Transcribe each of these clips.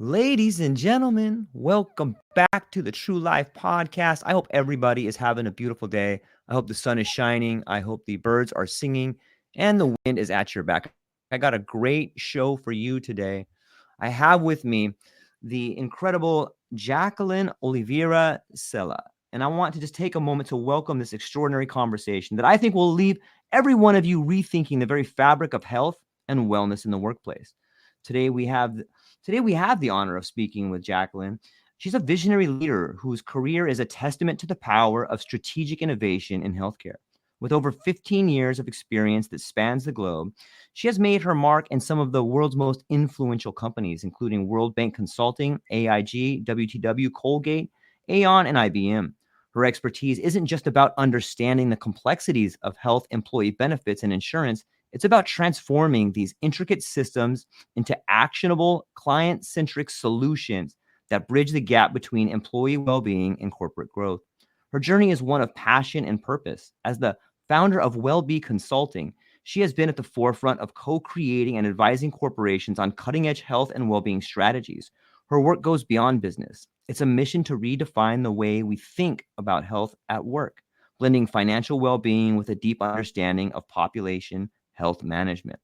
Ladies and gentlemen, welcome back to the True Life Podcast. I hope everybody is having a beautiful day. I hope the sun is shining. I hope the birds are singing and the wind is at your back. I got a great show for you today. I have with me the incredible Jaqueline Oliveira-Cella. And I want to just take a moment to welcome this extraordinary conversation that I think will leave every one of you rethinking the very fabric of health and wellness in the workplace. Today we have Today, we have the honor of speaking with Jaqueline. She's a visionary leader whose career is a testament to the power of strategic innovation in healthcare. With over 15 years of experience that spans the globe, she has made her mark in some of the world's most influential companies, including World Bank Consulting, AIG, WTW, Colgate, Aon, and IBM. Her expertise isn't just about understanding the complexities of health, employee benefits, and insurance. It's about transforming these intricate systems into actionable, client-centric solutions that bridge the gap between employee well-being and corporate growth. Her journey is one of passion and purpose. As the founder of wellBe Consulting, she has been at the forefront of co-creating and advising corporations on cutting-edge health and well-being strategies. Her work goes beyond business. It's a mission to redefine the way we think about health at work, blending financial well-being with a deep understanding of population health management.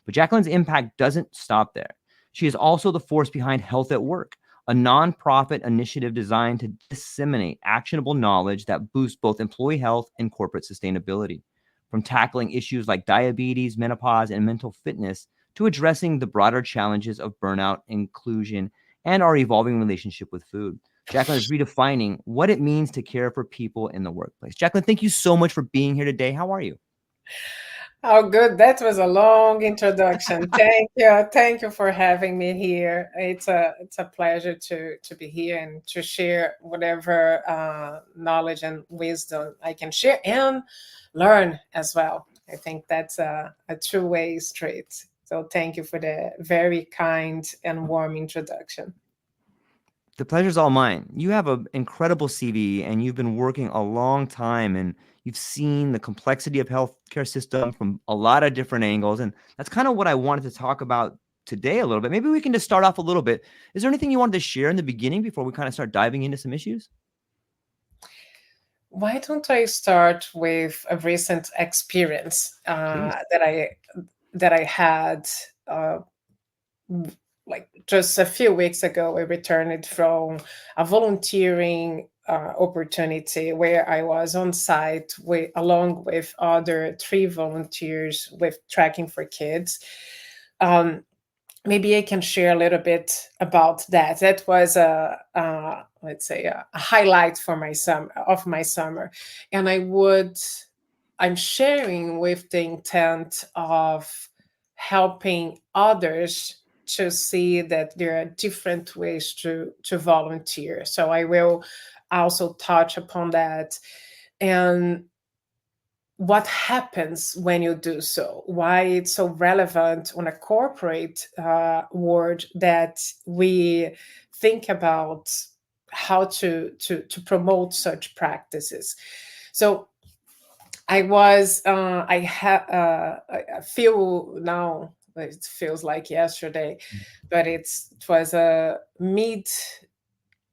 But Jaqueline's impact doesn't stop there. She is also the force behind Health at Work, a nonprofit initiative designed to disseminate actionable knowledge that boosts both employee health and corporate sustainability. From tackling issues like diabetes, menopause, and mental fitness to addressing the broader challenges of burnout, inclusion, and our evolving relationship with food. Jaqueline is redefining what it means to care for people in the workplace. Jaqueline, thank you so much for being here today. How are you? Oh, good. That was a long introduction. Thank you. Thank you for having me here. It's a pleasure to be here and to share whatever knowledge and wisdom I can share and learn as well. I think that's a two-way street. So thank you for the very kind and warm introduction. The pleasure's all mine. You have an incredible CV and you've been working a long time and you've seen the complexity of healthcare system from a lot of different angles. And that's kind of what I wanted to talk about today a little bit. Maybe we can just start off a little bit. Is there anything you wanted to share in the beginning before we kind of start diving into some issues? Why don't I start with a recent experience Please. that I had uh, like just a few weeks ago. I returned from a volunteering opportunity where I was on site along with other three volunteers with Tracking for Kids. Um, Maybe I can share a little bit about that. That was let's say a highlight for my summer, and I'm sharing with the intent of helping others to see that there are different ways to volunteer. So I will also touch upon that and what happens when you do so, why it's so relevant on a corporate world that we think about how to promote such practices. So I feel now, it feels like yesterday, but it was a mid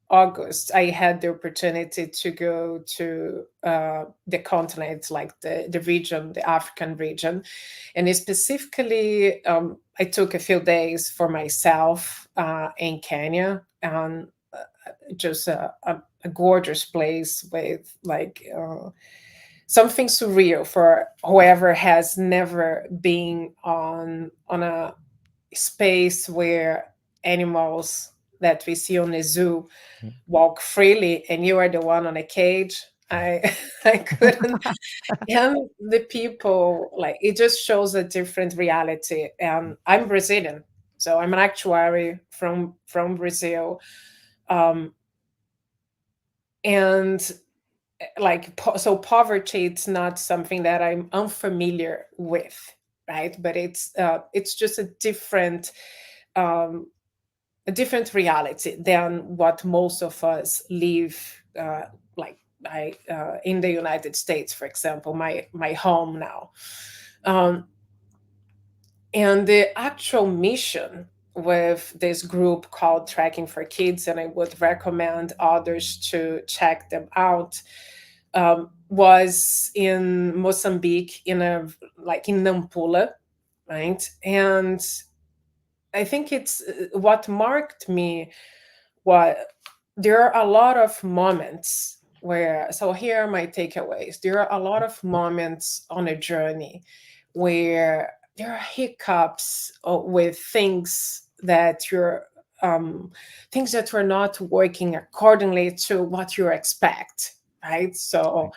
August, I had the opportunity to go to the continent, like the region, the African region. And specifically, I took a few days for myself in Kenya, and just a gorgeous place with something surreal for whoever has never been on a space where animals that we see on the zoo walk freely, and you are the one on a cage. I couldn't. And the people, like, it just shows a different reality. And I'm Brazilian, so I'm an actuary from Brazil. um and so poverty, it's not something that I'm unfamiliar with, right? But it's just um a different reality than what most of us live, like in the United States, for example, my home now. Um, and the actual mission with this group called Tracking for Kids, and I would recommend others to check them out. Was in Mozambique, in a like in Nampula, right? And I think it's what marked me. What There are a lot of moments where, so here are my takeaways. There are a lot of moments on a journey where there are hiccups with things that were not working accordingly to what you expect, right? So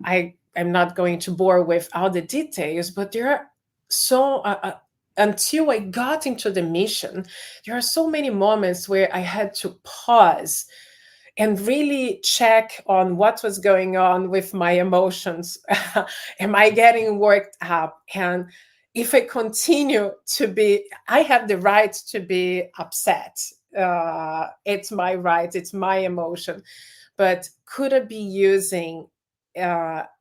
I'm not going to bore with all the details, but there are so until I got into the mission, there are so many moments where I had to pause and really check on what was going on with my emotions. Am I getting worked up? And if I continue to be, I have the right to be upset. It's my right, it's my emotion. But could I be using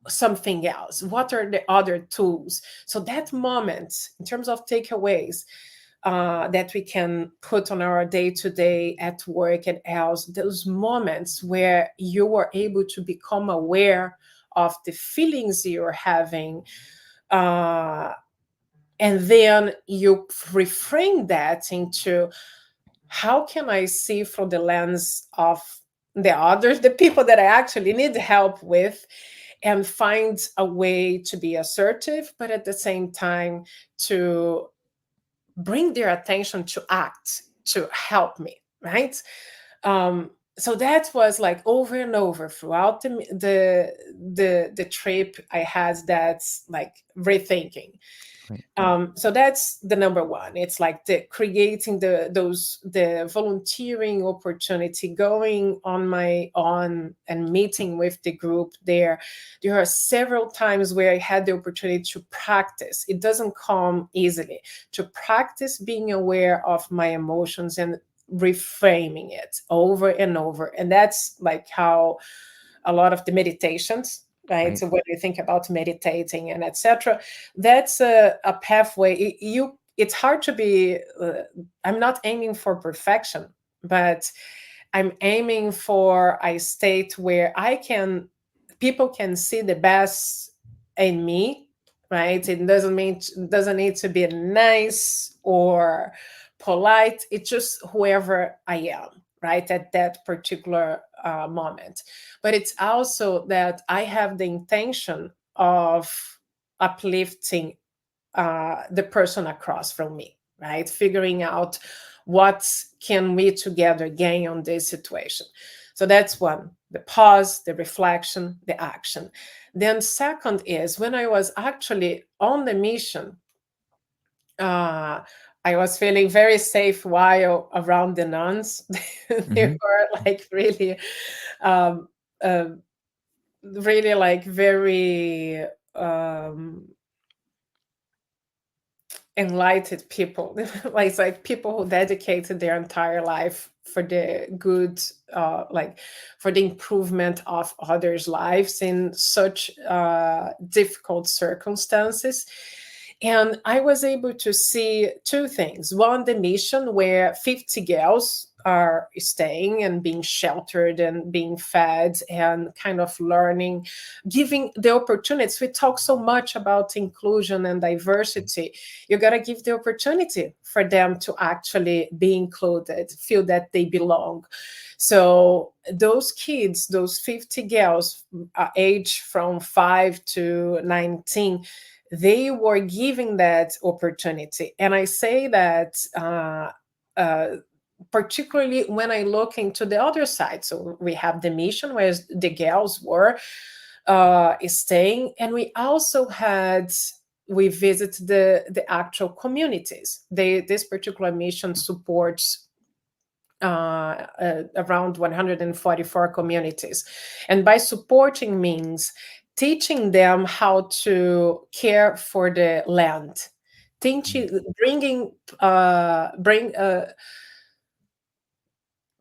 something else? What are the other tools? So that moment, in terms of takeaways, that we can put on our day to day at work and else, those moments where you were able to become aware of the feelings you're having, uh, and then you reframe that into, how can I see from the lens of the others, the people that I actually need help with, and find a way to be assertive, but at the same time to bring their attention to act to help me, right? So that was like over and over throughout the trip. I had that like rethinking. Right. So that's the number one. It's like the creating the volunteering opportunity, going on my own and meeting with the group there. There are several times where I had the opportunity to practice. It doesn't come easily to practice being aware of my emotions and reframing it over and over. And that's like how a lot of the meditations, right? Right. So when you think about meditating and etc., that's a pathway. It's hard to be. I'm not aiming for perfection, but I'm aiming for a state where people can see the best in me, right? It doesn't need to be nice or polite. It's just whoever I am, right, at that particular moment. But it's also that I have the intention of uplifting the person across from me, right? Figuring out what can we together gain on this situation. So that's one, the pause, the reflection, the action. Then second is when I was actually on the mission, uh, I was feeling very safe while around the nuns. They Mm-hmm. were like um, uh, really like very enlightened people. Like it's like people who dedicated their entire life for the good, like for the improvement of others' lives in such difficult circumstances. And I was able to see two things. One, the mission where 50 girls are staying and being sheltered and being fed and kind of learning, giving the opportunities. We talk so much about inclusion and diversity. You got to give the opportunity for them to actually be included, feel that they belong. So those kids, those 50 girls, age from 5 to 19, they were given that opportunity. And I say that particularly when I look into the other side. So we have the mission where the girls were staying, and we visit the actual communities. This particular mission supports around 144 communities, and by supporting means teaching them how to care for the land, teaching,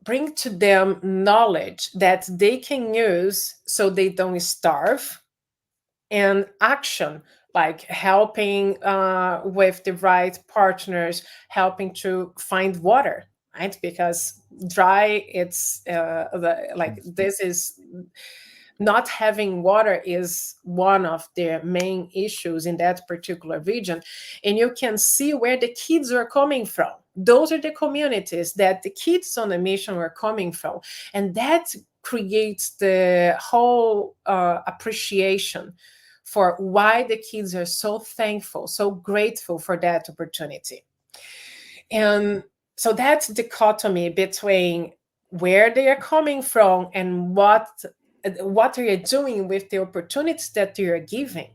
bring to them knowledge that they can use so they don't starve, and action like helping with the right partners, helping to find water, right? Because dry, it's like this is not having water is one of the main issues in that particular region. And you can see where the kids are coming from. Those are the communities that the kids on the mission were coming from. And that creates the whole appreciation for why the kids are so thankful, so grateful for that opportunity. And so that dichotomy between where they are coming from and what are you doing with the opportunities that you're giving,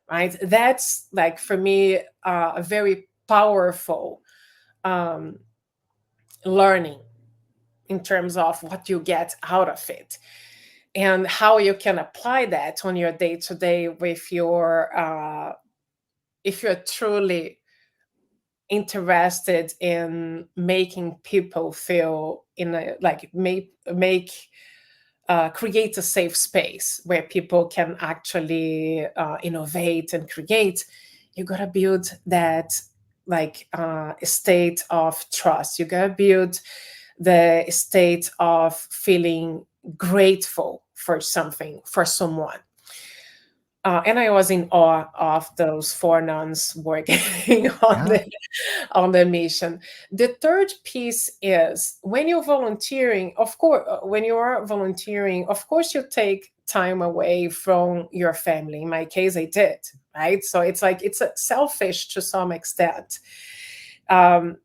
right? That's like, for me, a very powerful um, learning in terms of what you get out of it and how you can apply that on your day to day with your if you're truly interested in making people feel in a like make create a safe space where people can actually innovate and create. You gotta build that like state of trust. You gotta build the state of feeling grateful for something, for someone. And I was in awe of those four nuns working Yeah. on the mission. The third piece is when you're volunteering, of course, when you are volunteering, of course, you take time away from your family. In my case, I did, right? So it's like it's selfish to some extent. Um,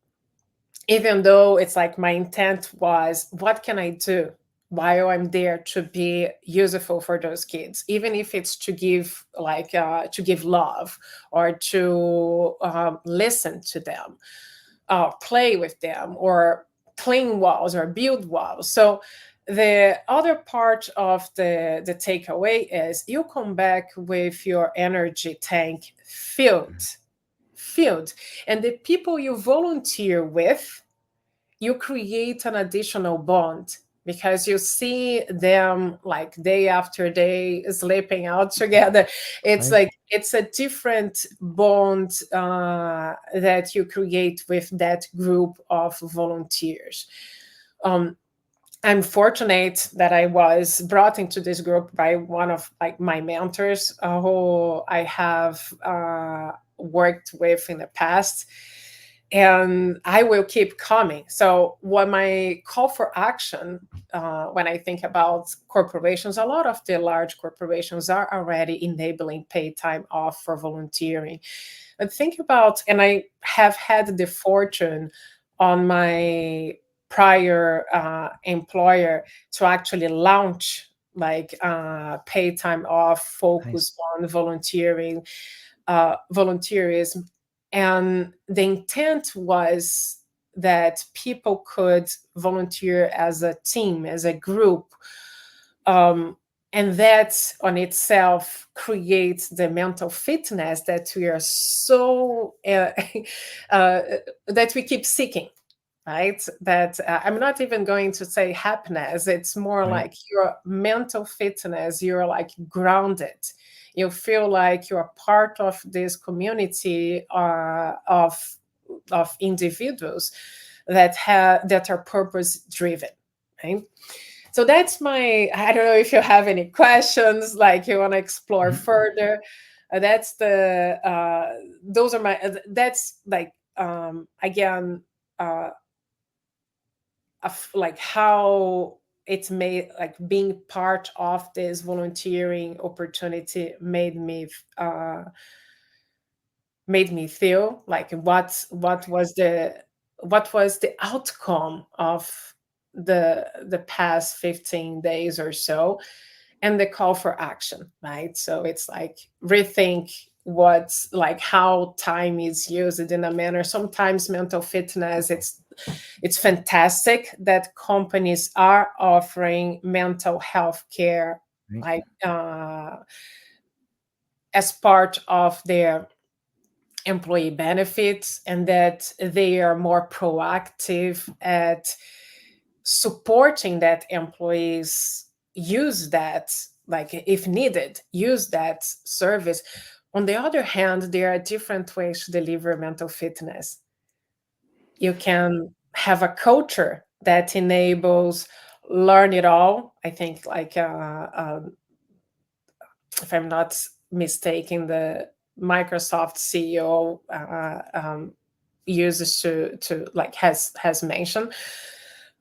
Even though it's like my intent was, what can I do while I'm there to be useful for those kids, even if it's to give to give love or to listen to them, play with them, or clean walls or build walls. So the other part of the takeaway is you come back with your energy tank filled, and the people you volunteer with, you create an additional bond because you see them like day after day sleeping out together. It's Right. like it's a different bond that you create with that group of volunteers. um, I'm fortunate that I was brought into this group by one of like my mentors who I have worked with in the past, and I will keep coming. So, what my call for action when I think about corporations, a lot of the large corporations are already enabling paid time off for volunteering. But think about, and I have had the fortune on my prior employer to actually launch like paid time off Nice. focused on volunteering, volunteerism. And the intent was that people could volunteer as a team, as a group. Um, and that on itself creates the mental fitness that we are so, uh, that we keep seeking, right? That I'm not even going to say happiness. It's more Right. like your mental fitness. You're like grounded. You feel like you're part of this community of individuals that are purpose driven, right? So that's my. I don't know if you have any questions, like you want to explore Mhm. further. That's the. Those are my. That's like again. Of like how it's made, like being part of this volunteering opportunity made me feel like what was the outcome of the past 15 days or so, and the call for action, right? So it's like rethink what's like how time is used in a manner. Sometimes mental fitness, it's fantastic that companies are offering mental health care Right. like as part of their employee benefits, and that they are more proactive at supporting that employees use that, like if needed, use that service. On the other hand, there are different ways to deliver mental fitness. You can have a culture that enables learn it all. I think, like, if I'm not mistaken, the Microsoft CEO uses to like has mentioned.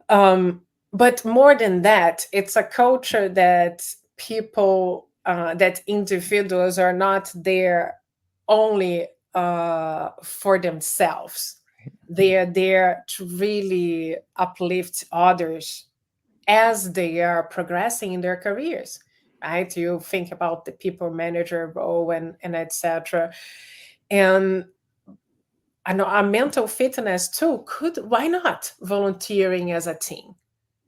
But more than that, it's a culture that people, that individuals are not there only for themselves. They are there to really uplift others as they are progressing in their careers, right? You think about the people manager role and etc. And I know a mental fitness too could, why not volunteering as a team?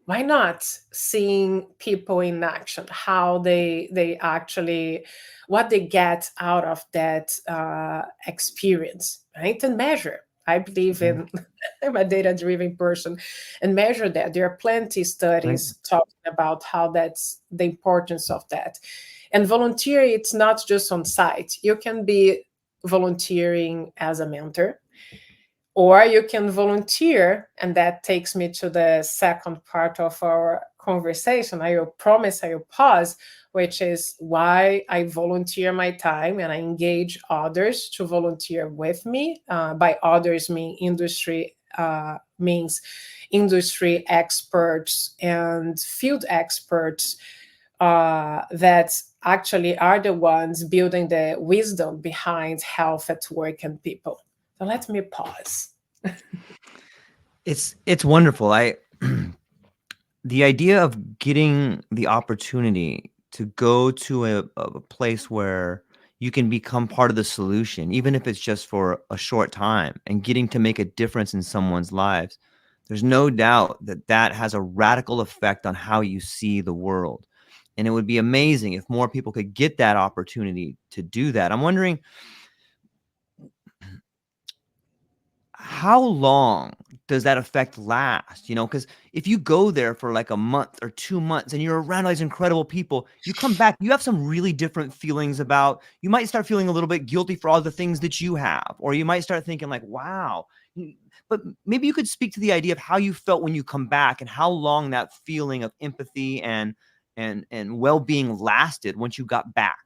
Why not seeing people in action, how they actually, what they get out of that experience, right? And measure. I believe Mhm. in I'm a data driven person, and measure that. There are plenty Right. studies talking about how that's the importance of that. And volunteer, it's not just on site. You can be volunteering as a mentor, or you can volunteer, and that takes me to the second part of our conversation. I will promise I will pause, which is why I volunteer my time and I engage others to volunteer with me. By others, means industry experts and field experts that actually are the ones building the wisdom behind health at work and people. So let me pause. It's wonderful. I the idea of getting the opportunity to go to a place where you can become part of the solution, even if it's just for a short time, and getting to make a difference in someone's lives. There's no doubt that that has a radical effect on how you see the world. And it would be amazing if more people could get that opportunity to do that. I'm wondering, how long does that effect last? Because if you go there for like a month or 2 months and you're around all these incredible people, you come back, you have some really different feelings about, you might start feeling a little bit guilty for all the things that you have, or you might start thinking like, wow. But maybe you could speak to the idea of how you felt when you come back and how long that feeling of empathy and well-being lasted once you got back.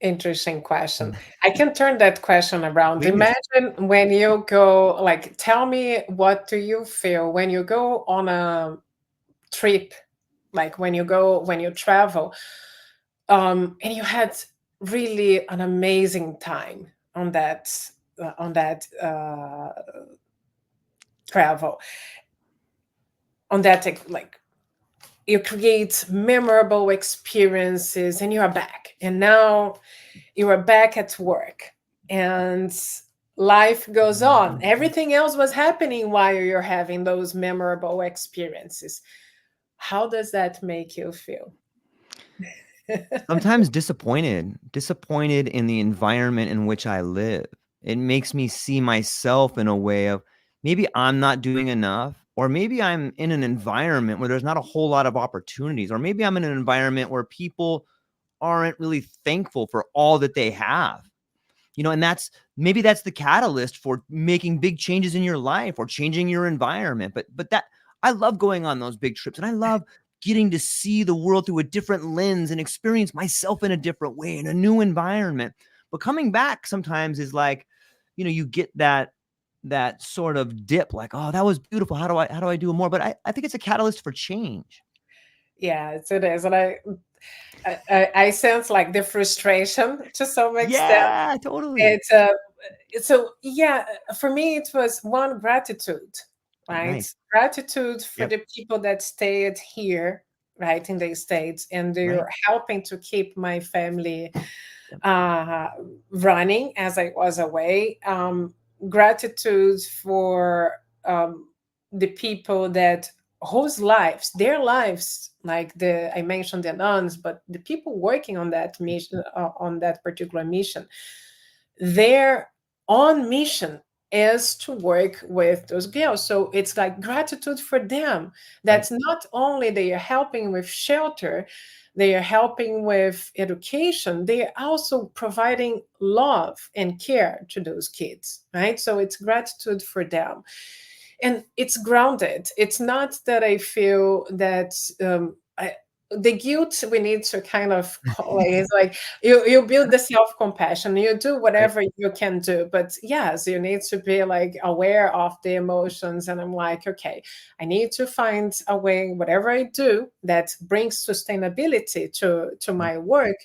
Interesting question. I can turn that question around. Please. Imagine when you go, like, tell me, what do you feel when you go on a trip, like when you travel, and you had really an amazing time on that travel, on that like you create memorable experiences and you are back, and now you are back at work, and life goes on. Everything else was happening while you're having those memorable experiences. How does that make you feel? Sometimes disappointed in the environment in which I live. It makes me see myself in a way of, maybe I'm not doing enough, or maybe I'm in an environment where there's not a whole lot of opportunities, or maybe I'm in an environment where people aren't really thankful for all that they have. And that's the catalyst for making big changes in your life or changing your environment. But that, I love going on those big trips, and I love getting to see the world through a different lens and experience myself in a different way in a new environment. But coming back sometimes is like, you get that sort of dip, like, oh, that was beautiful. How do I do more? But I think it's a catalyst for change. Yes, it is. And I sense like the frustration to some extent. Yeah, totally. It's so yeah, for me it was one, gratitude, right? Nice. Gratitude for Yep. the people that stayed here, right, in the States, and Right. they're helping to keep my family Yep. uh, running as I was away. Gratitude for the people that whose lives, their lives, like I mentioned the nuns, but the people working on that mission, on that particular mission, they're on mission is to work with those girls. So it's like gratitude for them. Right. That's not only they are helping with shelter, they are helping with education, they are also providing love and care to those kids, right? So it's gratitude for them. And it's grounded. It's not that I feel that the guilt we need to kind of call it is like you build the self-compassion, you do Right. whatever you can do, but yes, you need to be like aware of the emotions. And I'm like, okay, I need to find a way, whatever I do that brings sustainability to Right. my work,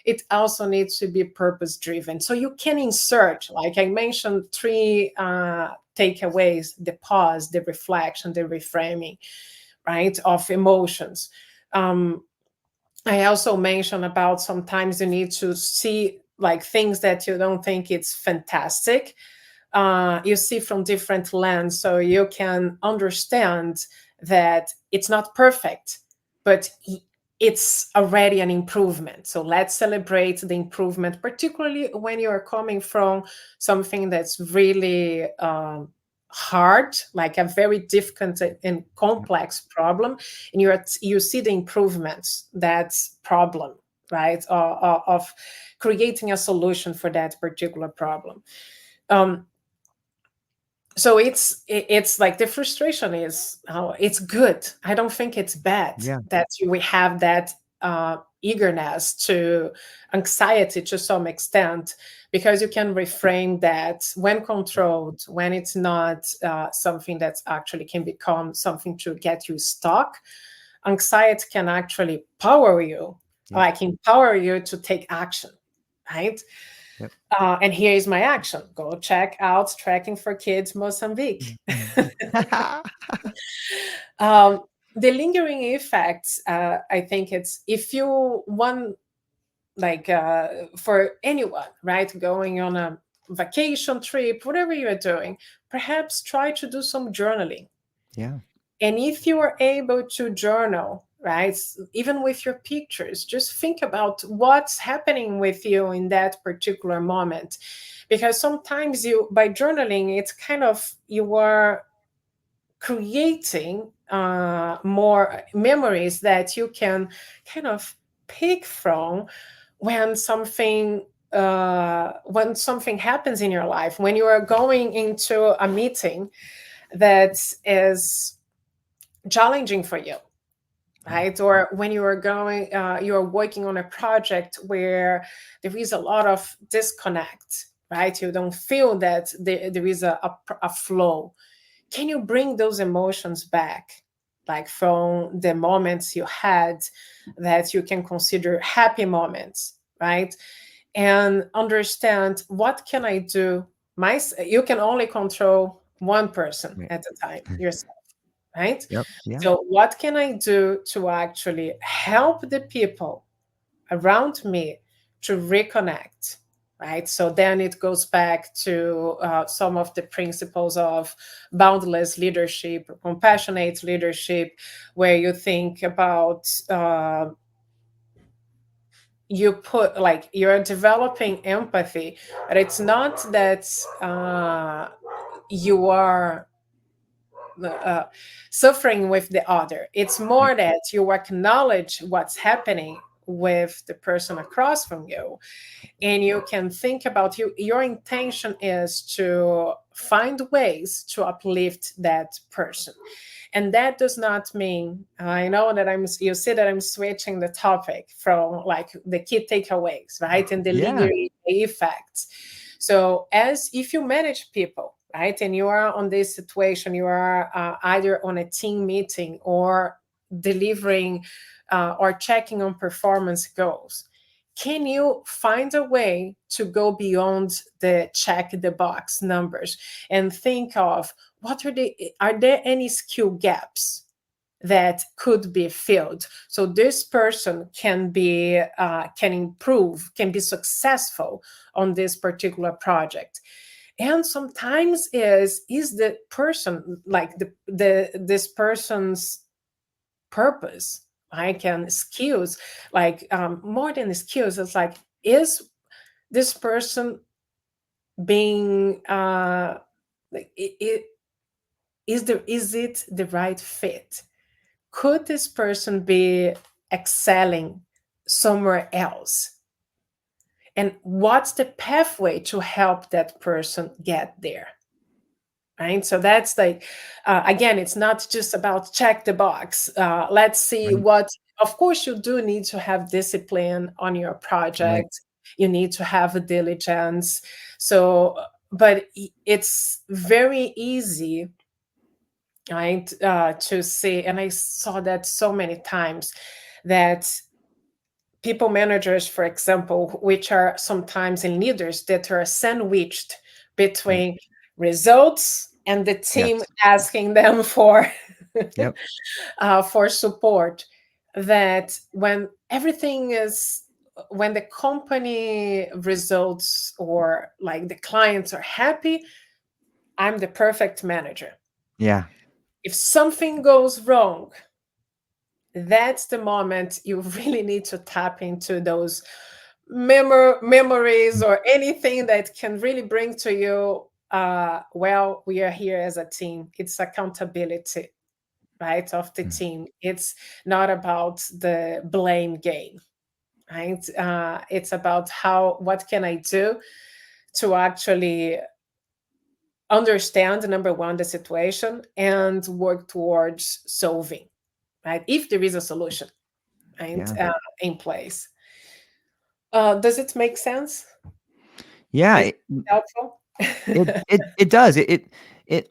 it also needs to be purpose driven. So you can insert, like I mentioned, three takeaways: the pause, the reflection, the reframing, right, of emotions. um, I also mentioned about sometimes you need to see like things that you don't think it's fantastic, you see from different lens, so you can understand that it's not perfect, but it's already an improvement. So let's celebrate the improvement, particularly when you are coming from something that's really hard, like a very difficult and complex problem, and you see the improvements, that's problem, right, of creating a solution for that particular problem. um, so it's like the frustration is, oh, it's good. I don't think it's bad Yeah. that we have that eagerness to anxiety to some extent, because you can reframe that when controlled, when it's not something that actually can become something to get you stuck. Anxiety can actually power you, Yep. like empower you to take action, right? Yep. And here is my action: go check out Tracking for Kids Mozambique. um, the lingering effects, I think it's, if you want, like for anyone, right, going on a vacation trip, whatever you're doing, perhaps try to do some journaling. Yeah. And if you are able to journal, right, even with your pictures, just think about what's happening with you in that particular moment. Because sometimes you, by journaling, it's kind of, you are creating more memories that you can kind of pick from when something happens in your life, when you are going into a meeting that is challenging for you, Yeah. right? Or when you are going, you are working on a project where there is a lot of disconnect, right? You don't feel that there is a flow. Can you bring those emotions back, like from the moments you had that you can consider happy moments, right? And understand, what can I do? You can only control one person Right. at a time, yourself, right? Yep. Yeah. So, what can I do to actually help the people around me to reconnect? Right. So then it goes back to some of the principles of boundless leadership, compassionate leadership, where you think about you put, like, you're developing empathy, but it's not that you are uh, suffering with the other. It's Right. more that you acknowledge what's happening with the person across from you, and you can think about, your intention is to find ways to uplift that person. And that does not mean, I know that you see that I'm switching the topic from like the key takeaways, right, and the Yeah. lingering effects. So as if you manage people, right, and you are on this situation, you are either on a team meeting or delivering or checking on performance goals, can you find a way to go beyond the check the box numbers and think of, are there any skill gaps that could be filled, so this person can improve, can be successful on this particular project? And sometimes is the person, like this person's purpose, like, and skills, like more than the skills, it's like, is this person being like is it the right fit? Could this person be excelling somewhere else? And what's the pathway to help that person get there? Right. So that's like, again, it's not just about check the box. Let's see Right. what, of course, you do need to have discipline on your Right. project. You need to have a diligence. So, but it's very easy, right, to see, and I saw that so many times, that people managers, for example, which are sometimes in leaders that are sandwiched Right. between results and the team Yes. asking them Yep. for support. That when everything is, when the company results or like the clients are happy, I'm the perfect manager. Yeah. If something goes wrong, that's the moment you really need to tap into those memories or anything that can really bring to you, well, we are here as a team. It's accountability, right, of the Mm. team. It's not about the blame game, right? It's about what can I do to actually understand, number one, the situation and work towards solving, right, if there is a solution, right, Yeah. in place. Does it make sense? Yeah. Is it helpful? It does. It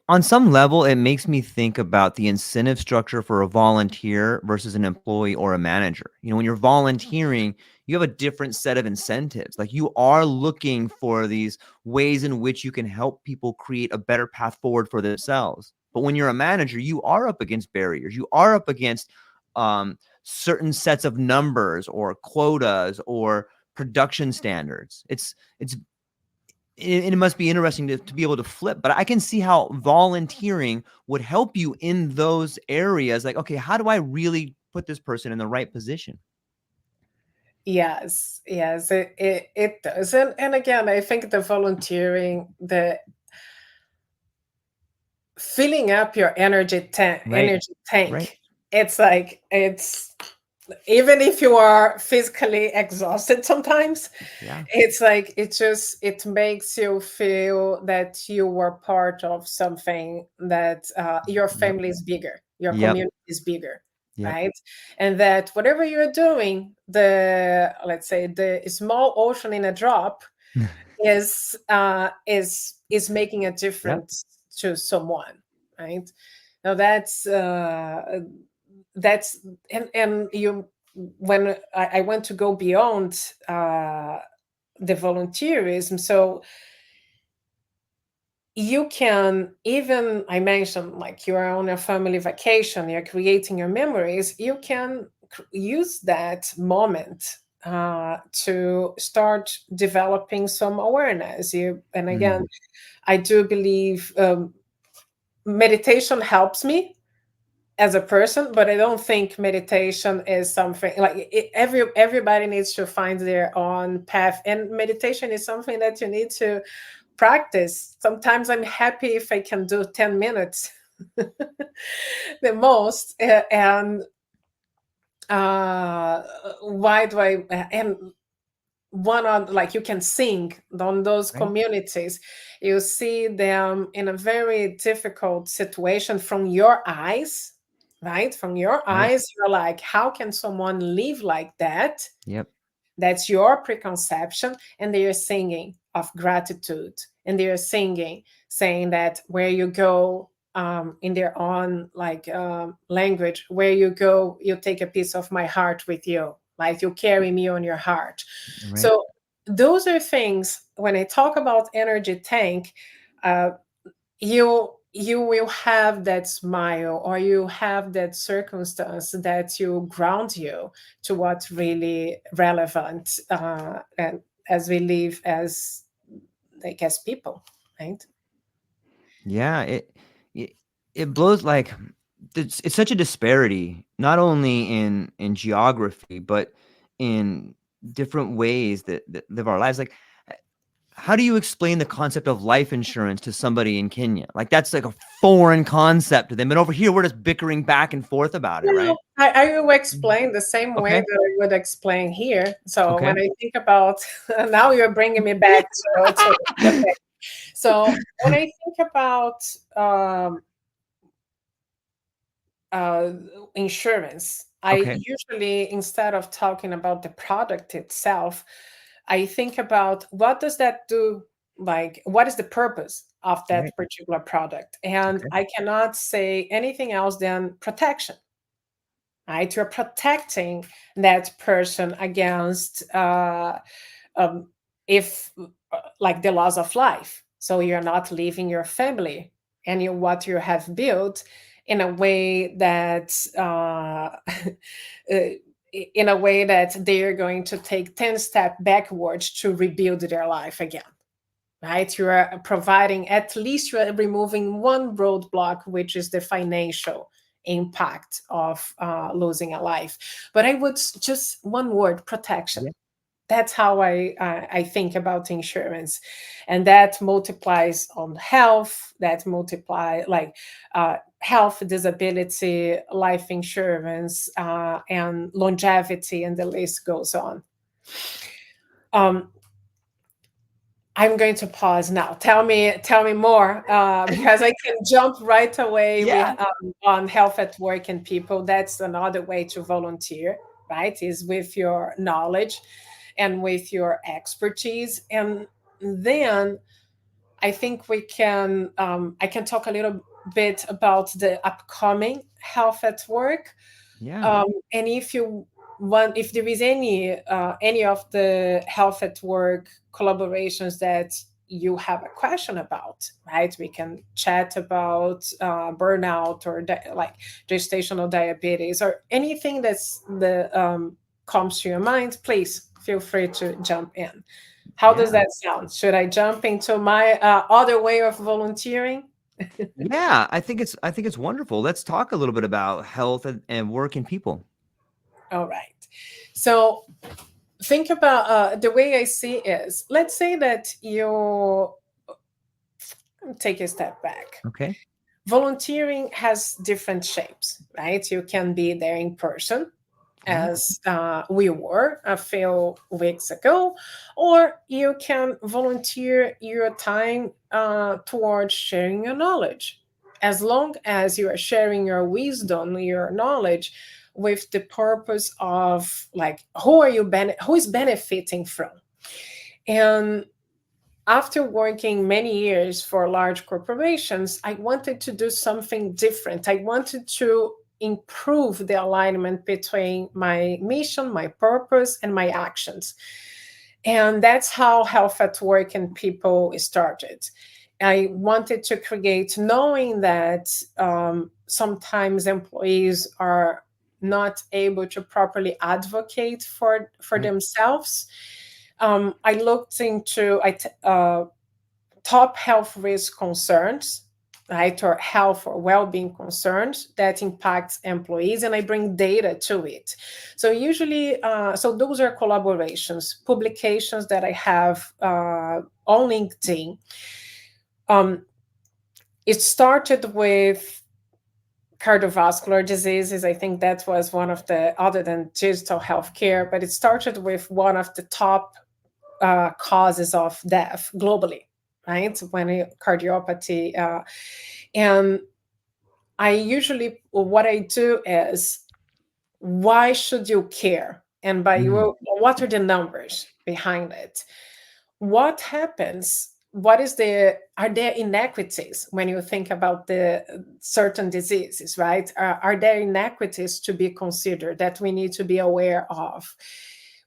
on some level it makes me think about the incentive structure for a volunteer versus an employee or a manager. You know, when you're volunteering, you have a different set of incentives. Like you are looking for these ways in which you can help people create a better path forward for themselves. But when you're a manager, you are up against barriers. You are up against certain sets of numbers or quotas or production standards. It's it must be interesting to be able to flip, but I can see how volunteering would help you in those areas. Like, okay, how do I really put this person in the right position? Yes, yes, it does. And again, I think the volunteering, the filling up your Right. energy Right. tank, it's like, it's, even if you are physically exhausted sometimes, Yeah. it's like, it makes you feel that you were part of something, that your Yep. family is bigger, your Yep. community is bigger, Yep. right? And that whatever you're doing, the, let's say, the small ocean in a drop is making a Yep. difference to someone, right? Now that's and you, when I went to go beyond the volunteerism, so you can, even I mentioned, like, you're on a family vacation, you're creating your memories, you can use that moment to start developing some awareness. You, and again, Mm. I do believe meditation helps me as a person, but I don't think meditation is something like everybody needs to find their own path, and meditation is something that you need to practice. Sometimes I'm happy if I can do 10 minutes the most. And why do I, and one on, like, you can sing on those Right. communities, you see them in a very difficult situation from your eyes, right, from your Right. eyes, you're like, how can someone live like that? Yep. That's your preconception. And they are singing of gratitude, and they are singing, saying that where you go, in their own, like, language, where you go, you take a piece of my heart with you, like you carry me on your heart. Right. So those are things, when I talk about energy tank, uh, you will have that smile, or you have that circumstance that you ground you to what's really relevant, and as we live as, like, as people, right? Yeah. It, it blows like it's such a disparity, not only in geography, but in different ways that live our lives. Like how do you explain the concept of life insurance to somebody in Kenya? Like that's like a foreign concept to them. And over here, we're just bickering back and forth about it, right? No, I will explain the same way Okay. that I would explain here. So Okay. when I think about now, you're bringing me back to okay. So when I think about um, uh, insurance, I Okay. usually, instead of talking about the product itself, I think about what does that do? Like, what is the purpose of Right. that particular product? And Okay. I cannot say anything else than protection, right? You're protecting that person against um, if like the loss of life. So you're not leaving your family and what you have built in a way that in a way that they're going to take 10 steps backwards to rebuild their life again, right? You are providing, at least you are removing one roadblock, which is the financial impact of losing a life. But I would just one word: protection. Yeah. That's how I think about insurance, and that multiplies on health. That multiply like health, disability, life insurance, and longevity, and the list goes on. Um, I'm going to pause now. Tell me more, because I can jump right away with Yeah. on health at work and people. That's another way to volunteer, right? Is with your knowledge and with your expertise, and then I think we can. I can talk a little bit about the upcoming health at work, Yeah. and if you want, if there is any of the health at work collaborations that you have a question about, right? We can chat about burnout or like gestational diabetes or anything that's the comes to your mind. Please feel free to jump in. How does Yeah. that sound? Should I jump into my other way of volunteering? Yeah. I think it's wonderful. Let's talk a little bit about health and work and people. All right. So think about the way I see is, let's say that you take a step back. Okay. Volunteering has different shapes, right? You can be there in person, Yeah. as we were a few weeks ago, or you can volunteer your time towards sharing your knowledge. As long as you are sharing your wisdom, your knowledge, with the purpose of like who is benefiting from. And after working many years for large corporations, I wanted to do something different. I wanted to improve the alignment between my mission, my purpose, and my actions. And that's how Health at Work and People started. I wanted to create, knowing that sometimes employees are not able to properly advocate for Right. themselves. I looked into top health risk concerns, right, or health or well-being concerns that impacts employees, and I bring data to it. So usually, so those are collaborations, publications that I have on LinkedIn. It started with cardiovascular diseases. I think that was one of the, other than digital healthcare, but it started with one of the top causes of death globally, right? When cardiopathy, and I usually, what I do is, why should you care? And by Mm. you, what are the numbers behind it? What happens? What is are there inequities when you think about the certain diseases, right? Are there inequities to be considered that we need to be aware of?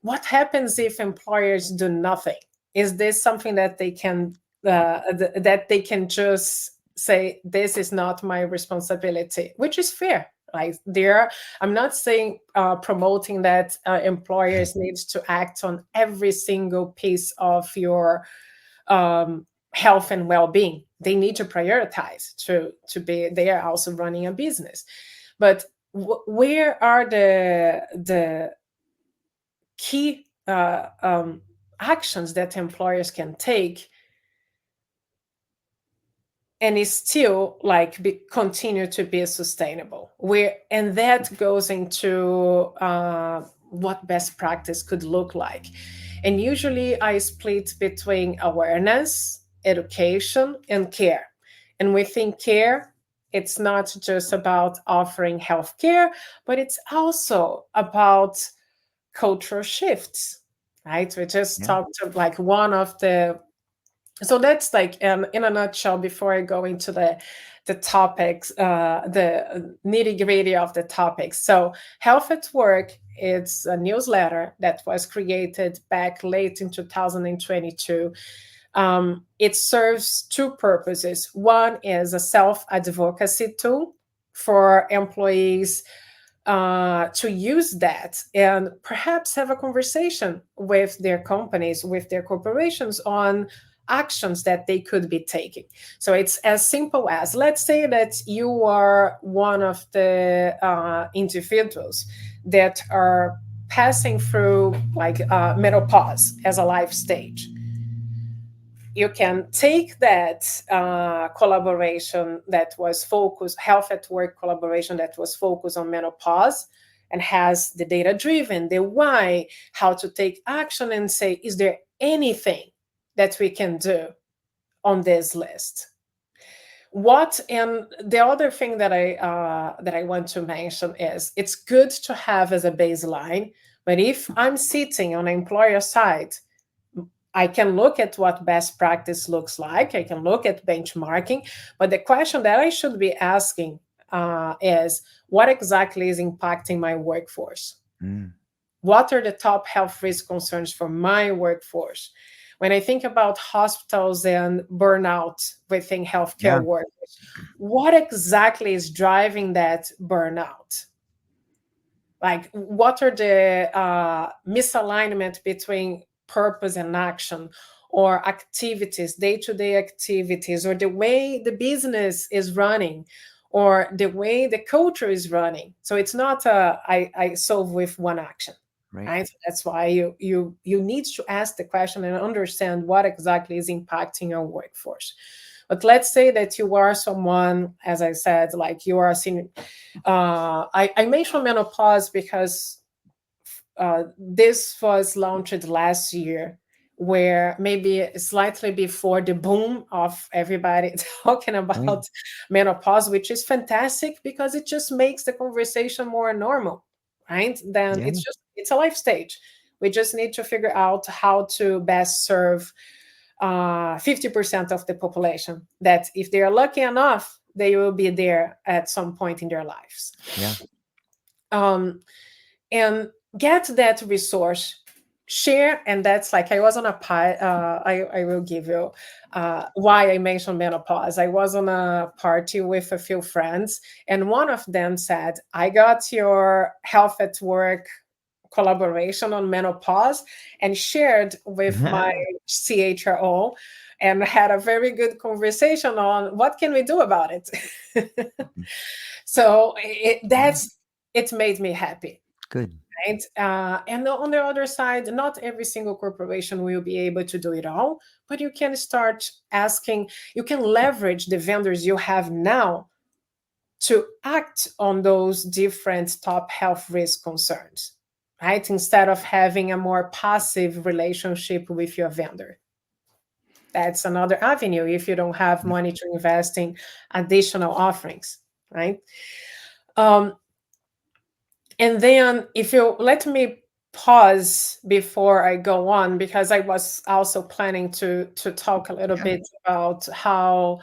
What happens if employers do nothing? Is this something that they can that they can just say, this is not my responsibility, which is fair, right? There, I'm not saying promoting that employers need to act on every single piece of your health and well-being. They need to prioritize to be, they are also running a business. But where are the key actions that employers can take and is still like continue to be sustainable. And that goes into what best practice could look like. And usually I split between awareness, education, and care. And within care, it's not just about offering healthcare, but it's also about cultural shifts, right? We just talked of like one of the, so that's like in a nutshell, before I go into the topics, the nitty gritty of the topics. So Health at Work, it's a newsletter that was created back late in 2022. It serves two purposes. One is a self-advocacy tool for employees to use that and perhaps have a conversation with their companies, with their corporations on actions that they could be taking. So it's as simple as, let's say that you are one of the individuals that are passing through like menopause as a life stage. You can take that collaboration that was focused, Health at Work collaboration that was focused on menopause and has the data driven, the why, how to take action, and say, is there anything that we can do on this list? And the other thing that I want to mention is, it's good to have as a baseline, but if I'm sitting on the employer side, I can look at what best practice looks like. I can look at benchmarking, but the question that I should be asking is, what exactly is impacting my workforce? What are the top health risk concerns for my workforce? When I think about hospitals and burnout within healthcare workers, what exactly is driving that burnout? Like, what are the misalignment between purpose and action, or activities, day-to-day activities, or the way the business is running, or the way the culture is running? So it's not I solve with one action, right? So that's why you need to ask the question and understand what exactly is impacting your workforce. But let's say that you are someone, as I said, like you are a senior. I mentioned menopause because this was launched last year, where maybe slightly before the boom of everybody talking about menopause, which is fantastic because it just makes the conversation more normal, right? Then it's a life stage. We just need to figure out how to best serve 50% of the population, that if they are lucky enough, they will be there at some point in their lives. And get that resource, share. And that's like, I was on a I will give you why I mentioned menopause. I was on a party with a few friends, and one of them said, I got your Health at Work collaboration on menopause, and shared with my CHRO, and had a very good conversation on what can we do about it. So it made me happy. Good. Right? And on the other side, not every single corporation will be able to do it all, but you can start asking, you can leverage the vendors you have now to act on those different top health risk concerns, right? Instead of having a more passive relationship with your vendor. That's another avenue if you don't have money to invest in additional offerings, right? And then if you let me pause before I go on, because I was also planning to talk a little bit about how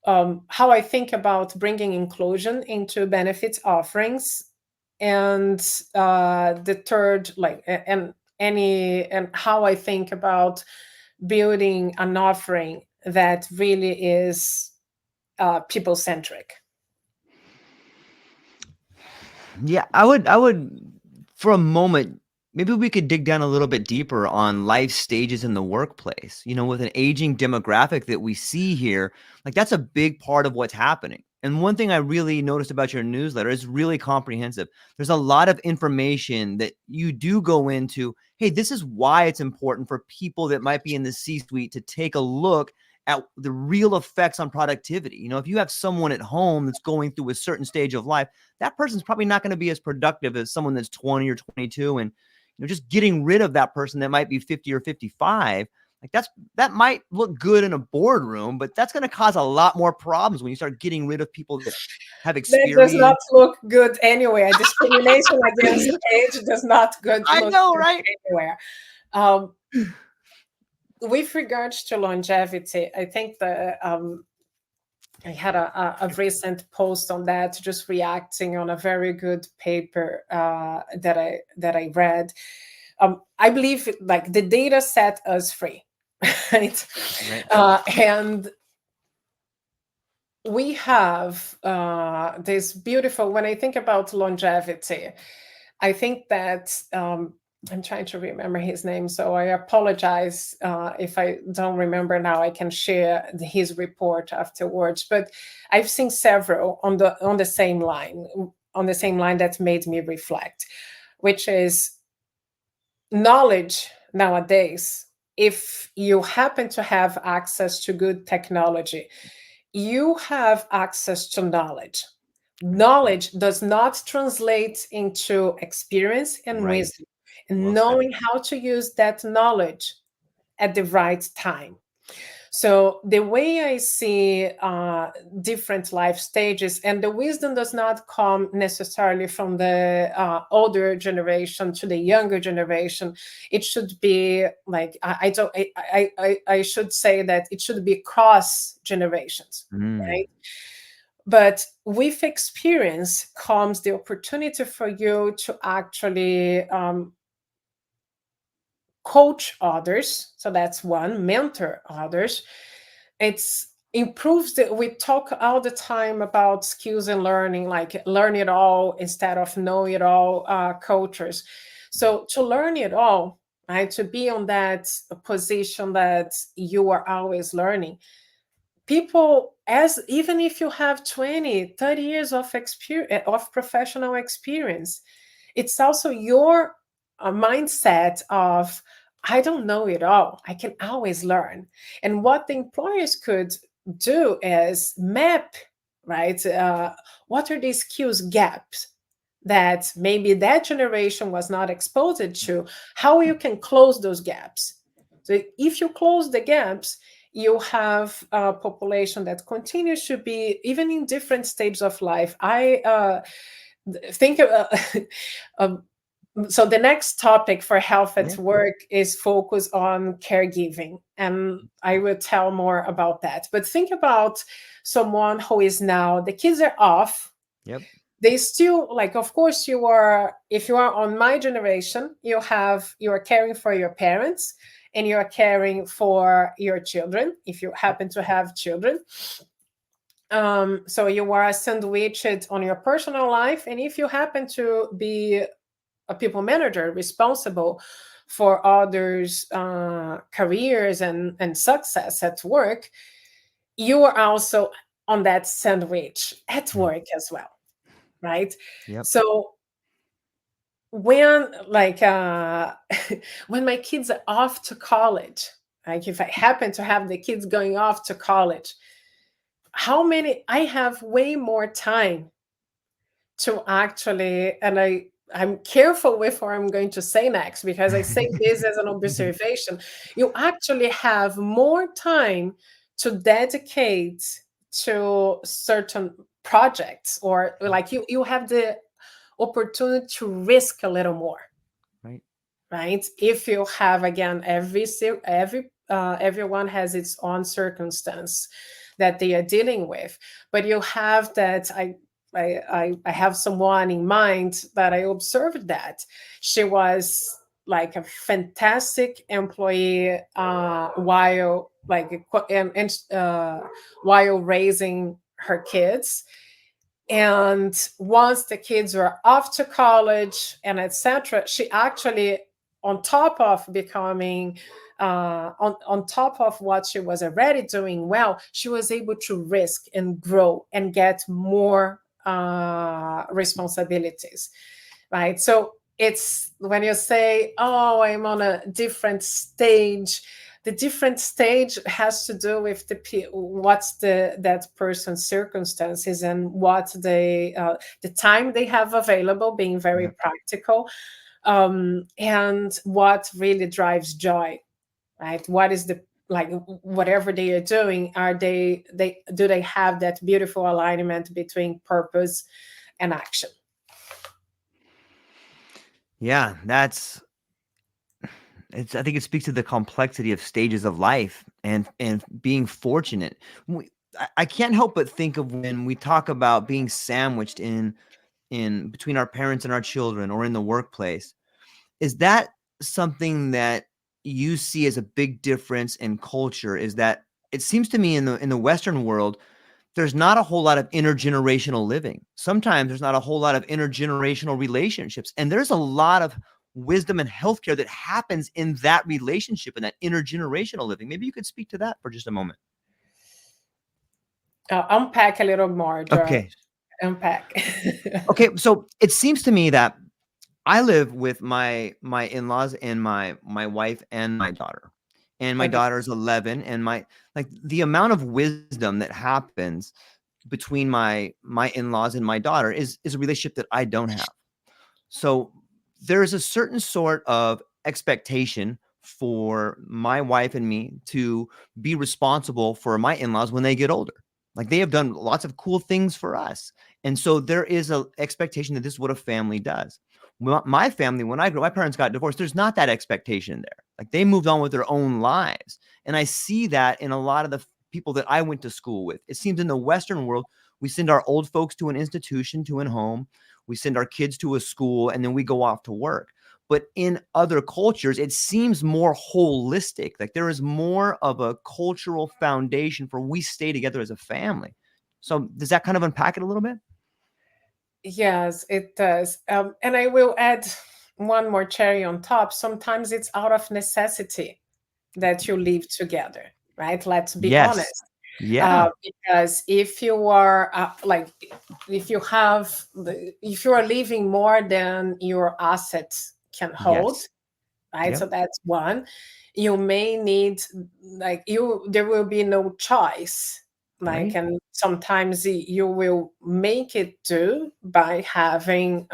I think about bringing inclusion into benefits offerings, and the third, like, and how I think about building an offering that really is people-centric. Yeah, I would for a moment, maybe we could dig down a little bit deeper on life stages in the workplace. With an aging demographic that we see here, like that's a big part of what's happening. And one thing I really noticed about your newsletter is really comprehensive. There's a lot of information that you do go into hey, this is why it's important for people that might be in the C-suite to take a look at the real effects on productivity. You know, if you have someone at home that's going through a certain stage of life, that person's probably not going to be as productive as someone that's 20 or 22. And, you know, just getting rid of that person that might be 50 or 55, like that might look good in a boardroom, but that's going to cause a lot more problems when you start getting rid of people that have That does not experience. look good anywhere. Discrimination against age does not I look know, good right? anywhere. Um, with regards to longevity, I think that I had a recent post on that, just reacting on a very good paper that I read. I believe like the data set us free, right? Right. And we have this beautiful. When I think about longevity, I think that I'm trying to remember his name, so I apologize if I don't remember now. I can share his report afterwards. But I've seen several on the same line that made me reflect, which is knowledge nowadays. If you happen to have access to good technology, you have access to knowledge. Knowledge does not translate into experience and Right. wisdom, and Well said. knowing how to use that knowledge at the right time. So the way I see different life stages, and the wisdom does not come necessarily from the older generation to the younger generation. It should be like I don't I should say that it should be cross generations, Mm. right? But with experience comes the opportunity for you to actually coach others. So that's one, mentor others. It's improves the, we talk all the time about skills and learning, like learn it all instead of know it all cultures. So to learn it all, right, to be on that position that you are always learning, people, as even if you have 20, 30 years of experience, of professional experience, it's also your mindset of I don't know it all, I can always learn. And what the employers could do is map, right, what are these skills gaps that maybe that generation was not exposed to, how you can close those gaps. So if you close the gaps, you have a population that continues to be even in different stages of life. I think um, so the next topic for health at Yeah. work is focus on caregiving, and I will tell more about that. But think about someone who is now, the kids are off, Yep. they still, like, of course you are, if you are on my generation, you are caring for your parents and you are caring for your children if you happen to have children. So you are sandwiched on your personal life, and if you happen to be a people manager responsible for others careers and success at work, you are also on that sandwich at work as well, right? Yep. So when like when my kids are off to college, like if I happen to have the kids going off to college, how many, I have way more time to actually, and I'm careful with what I'm going to say next because I say this as an observation. You actually have more time to dedicate to certain projects, or like you have the opportunity to risk a little more, Right. right? If you have, again, everyone has its own circumstance that they are dealing with, but you have that. I have someone in mind that I observed that she was like a fantastic employee while like while raising her kids. And once the kids were off to college and etc., she actually, on top of becoming on top of what she was already doing well, she was able to risk and grow and get more responsibilities, right? So it's when you say, oh, I'm on a different stage, the different stage has to do with what's that person's circumstances and what the time they have available, being very Yeah. practical, and what really drives joy, right? What is the, like, whatever they are doing, are they do they have that beautiful alignment between purpose and action? Yeah, I think it speaks to the complexity of stages of life and being fortunate. I can't help but think of when we talk about being sandwiched in between our parents and our children or in the workplace. Is that something that you see as a big difference in culture? Is that it seems to me in the Western world, there's not a whole lot of intergenerational living. Sometimes there's not a whole lot of intergenerational relationships. And there's a lot of wisdom and healthcare that happens in that relationship and that intergenerational living. Maybe you could speak to that for just a moment. Unpack a little more, George. Okay. Unpack. Okay. So it seems to me that I live with my in-laws and my wife and my daughter. And my Okay. daughter's 11, and like the amount of wisdom that happens between my in-laws and my daughter is a relationship that I don't have. So there's a certain sort of expectation for my wife and me to be responsible for my in-laws when they get older. Like they have done lots of cool things for us. And so there is a expectation that this is what a family does. My family, when my parents got divorced, there's not that expectation there. Like they moved on with their own lives. And I see that in a lot of the people that I went to school with. It seems in the Western world, we send our old folks to an institution, to a home. We send our kids to a school, and then we go off to work. But in other cultures, it seems more holistic. Like there is more of a cultural foundation for we stay together as a family. So does that kind of unpack it a little bit? Yes, it does. And I will add one more cherry on top. Sometimes it's out of necessity that you live together, right? Let's be Yes. honest. Yeah. Because if you are if you are living more than your assets can hold, Yes. right? So Yep. that's one. You may need, there will be no choice, Right. and sometimes you will make it do by having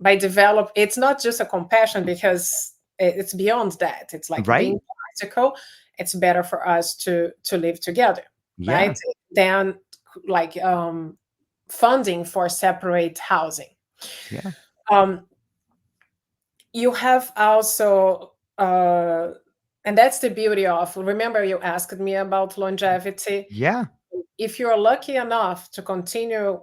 by develop. It's not just a compassion, because it's beyond that. It's like Right. being practical. It's better for us to live together, Yeah. right? Than, like, funding for separate housing. Yeah. um you have also, and that's the beauty of, remember you asked me about longevity. Yeah. If you're lucky enough to continue,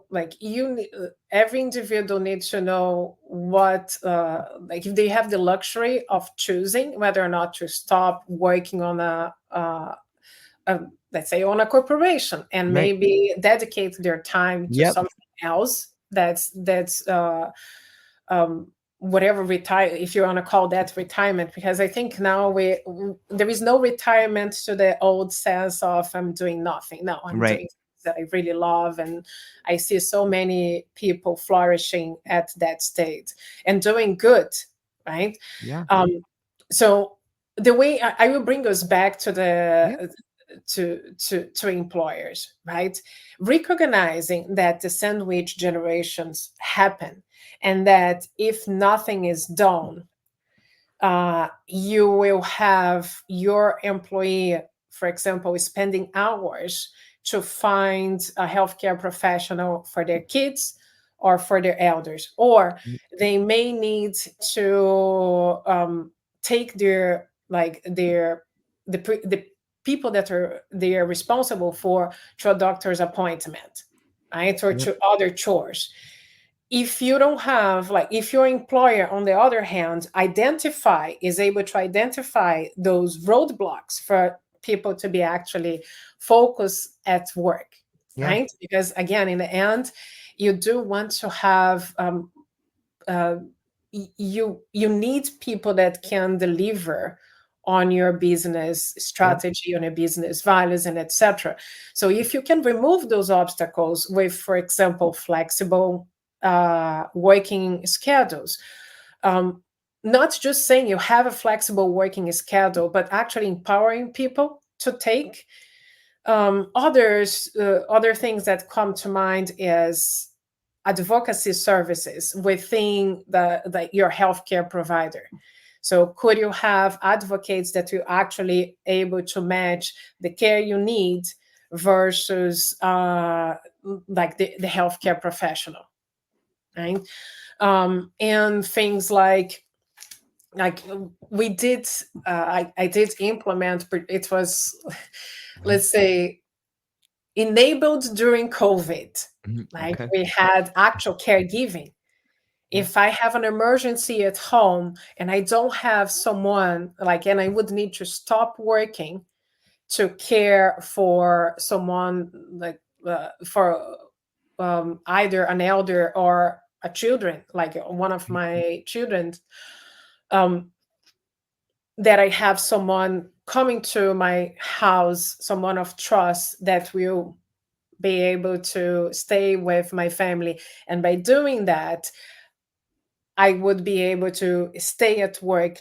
every individual needs to know what, if they have the luxury of choosing whether or not to stop working on a, let's say, on a corporation, and Right. maybe dedicate their time to Yep. something else, that's um, whatever retire, if you want to call that retirement. Because I think now there is no retirement to the old sense of I'm doing nothing. No, I'm Right. doing things that I really love, and I see so many people flourishing at that state and doing good, right? Yeah. um, so the way I will bring us back to Yeah. the to employers, right? Recognizing that the sandwich generations happen, and that if nothing is done, you will have your employee, for example, spending hours to find a healthcare professional for their kids or for their elders, or they may need to, take the people that they are responsible for to a doctor's appointment, right, or Yep. to other chores. If you don't have, if your employer, on the other hand, is able to identify those roadblocks for people to be actually focused at work, Yeah. right? Because again, in the end, you do want to have, uh, you need people that can deliver on your business Yep. strategy, on your business values, and etc. So if you can remove those obstacles with, for example, flexible working schedules. Um, Not just saying you have a flexible working schedule, but actually empowering people to take. Other things that come to mind is advocacy services within your healthcare provider. So could you have advocates that you actually able to match the care you need versus like the healthcare professional, right? And things like we did I did implement, but it was Mhm. let's say enabled during COVID. Mhm. Like Okay. we had actual caregiving. Yeah. If I have an emergency at home and I don't have someone like, and I would need to stop working to care for someone like for either an elder or a children, like one of Mhm. my children, um, that I have someone coming to my house, someone of trust that will be able to stay with my family. And by doing that, I would be able to stay at work,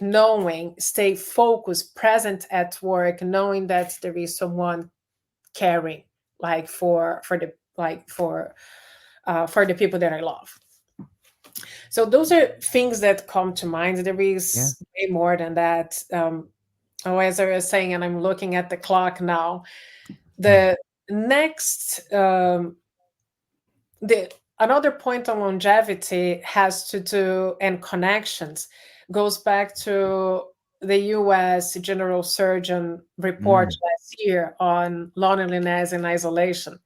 stay focused, present at work, knowing that there is someone caring, like for the people that I love. So those are things that come to mind. There Yeah. is way more than that. As I was saying, and I'm looking at the clock now. The next the another point on longevity has to do and connections goes back to the US General Surgeon report Mm. last year on loneliness and isolation.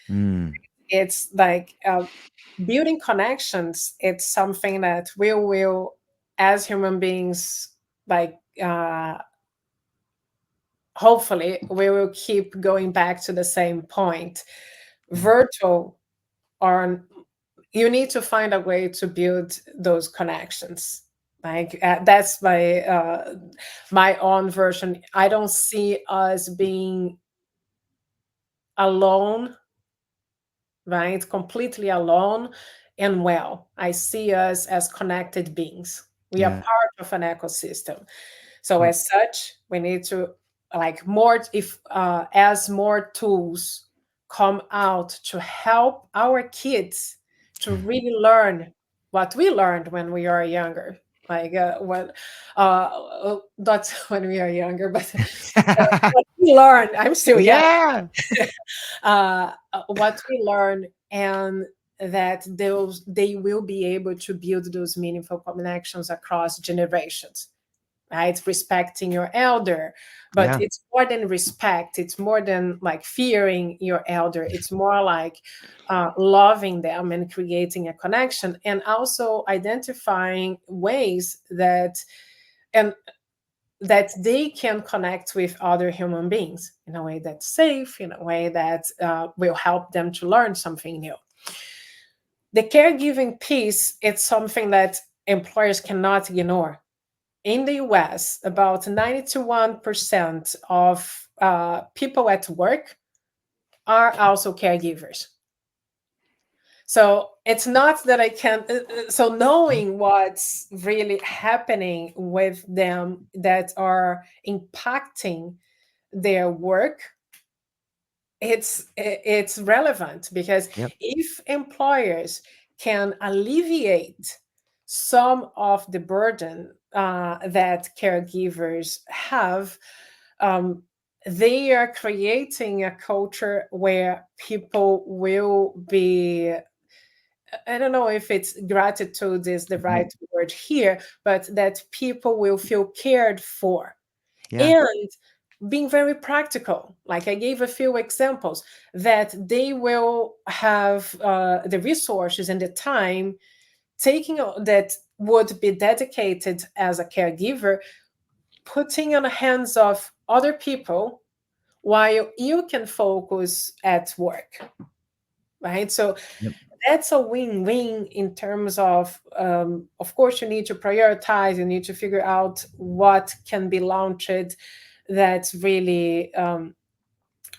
Mm. It's like building connections. It's something that we will, as human beings, like hopefully, we will keep going back to the same point. Yeah. Virtual or you need to find a way to build those connections. Like that's my own version. I don't see us being alone, right? Completely alone and well. I see us as connected beings. We are Yeah. part of an ecosystem. So Yep. as such, we need to like more if as more tools come out to help our kids to really learn what we learned when we are younger. Like not when we are younger, but what we learned. I'm still young. Yeah. What we learn, and that they will be able to build those meaningful connections across generations, right? Respecting your elder, but Yeah. it's more than respect. It's more than like fearing your elder. It's more like loving them and creating a connection, and also identifying ways and that they can connect with other human beings in a way that's safe, in a way that will help them to learn something new. The caregiving piece, it's something that employers cannot ignore. In the US, about 91% of people at work are also caregivers. So it's not that I can, so knowing what's really happening with them that are impacting their work, it's relevant because Yep. if employers can alleviate some of the burden that caregivers have, um, they are creating a culture where people will be, I don't know if it's gratitude is the Yep. right word here, but that people will feel cared for. Yeah. And being very practical, like I gave a few examples, that they will have the resources and the time that would be dedicated as a caregiver, putting on the hands of other people while you can focus at work, right? So Yep. that's a win-win in terms of course, you need to prioritize, you need to figure out what can be launched that's really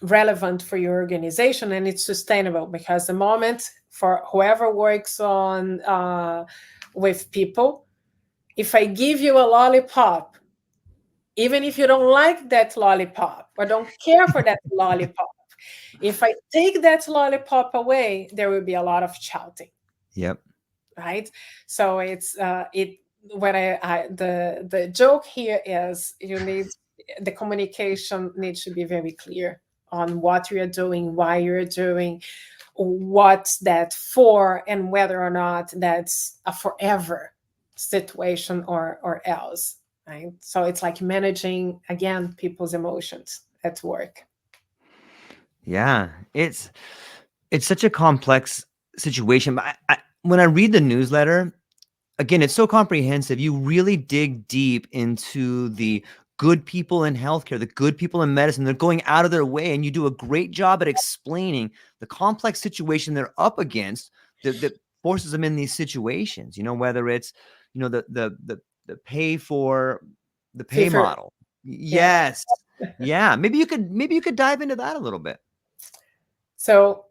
relevant for your organization, and it's sustainable. Because the moment, for whoever works on with people, if I give you a lollipop, even if you don't like that lollipop or don't care for that lollipop, if I take that lollipop away, there will be a lot of shouting, Yep. right? So it's it what the joke here is, you need, the communication needs to be very clear on what you're doing, why you're doing, what's that for, and whether or not that's a forever situation or else, right? So it's like managing, again, people's emotions at work. Yeah. It's such a complex situation. But when I read the newsletter, again, it's so comprehensive. You really dig deep into the good people in healthcare, the good people in medicine. They're going out of their way, and you do a great job at explaining the complex situation they're up against that forces them in these situations. Whether it's the pay Fever, model. yeah. Yes, yeah. Maybe you could dive into that a little bit. So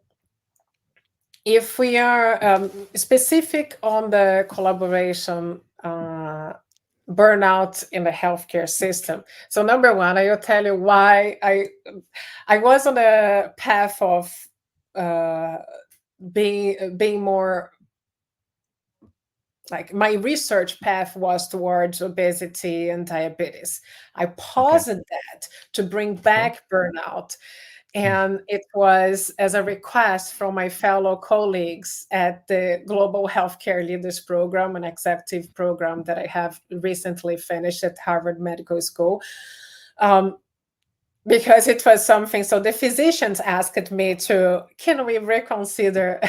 if we are specific on the collaboration, burnout in the healthcare system. So number one, I will tell you why I was on a path of being more, like, my research path was towards obesity and diabetes. I Okay. paused that to bring Okay. back burnout. And it was as a request from my fellow colleagues at the Global Healthcare Leaders Program, an executive program that I have recently finished at Harvard Medical School. Because it was something, so the physicians asked me to, can we reconsider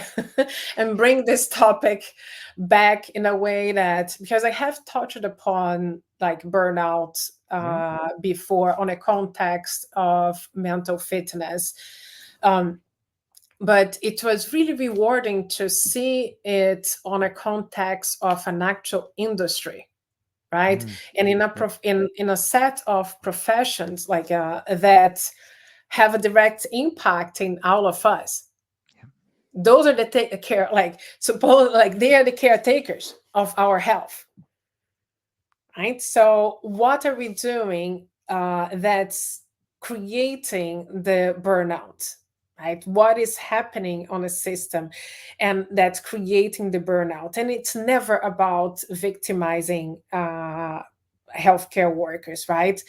and bring this topic back in a way that, because I have touched upon like burnout before on a context of mental fitness. But it was really rewarding to see it on a context of an actual industry, right? And in a in a set of professions like that have a direct impact in all of us. Those are the care, like, suppose, like, they are the caretakers of our health, right? So what are we doing that's creating the burnout, right? What is happening on a system and that's creating the burnout? And it's never about victimizing healthcare workers, right?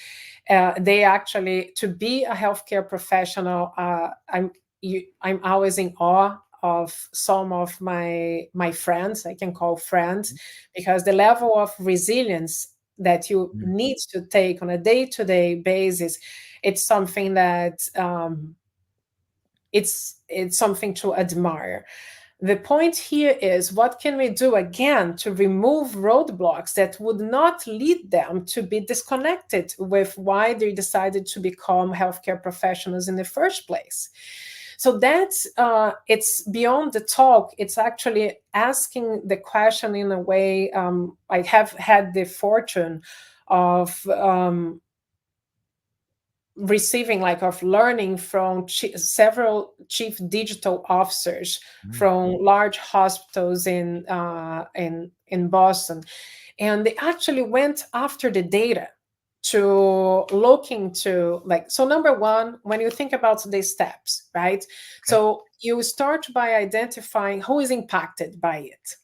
They actually, to be a healthcare professional, I'm always in awe of some of my friends, I can call friends, because the level of resilience that you need to take on a day-to-day basis, it's something that it's something to admire. The point here is, what can we do again to remove roadblocks that would not lead them to be disconnected with why they decided to become healthcare professionals in the first place? So that's it's beyond the talk. It's actually asking the question in a way. I have had the fortune of receiving, like, of learning from several chief digital officers from large hospitals in Boston, and they actually went after the data to look into, like, so number one, when you think about the steps, right? So you start by identifying who is impacted by it.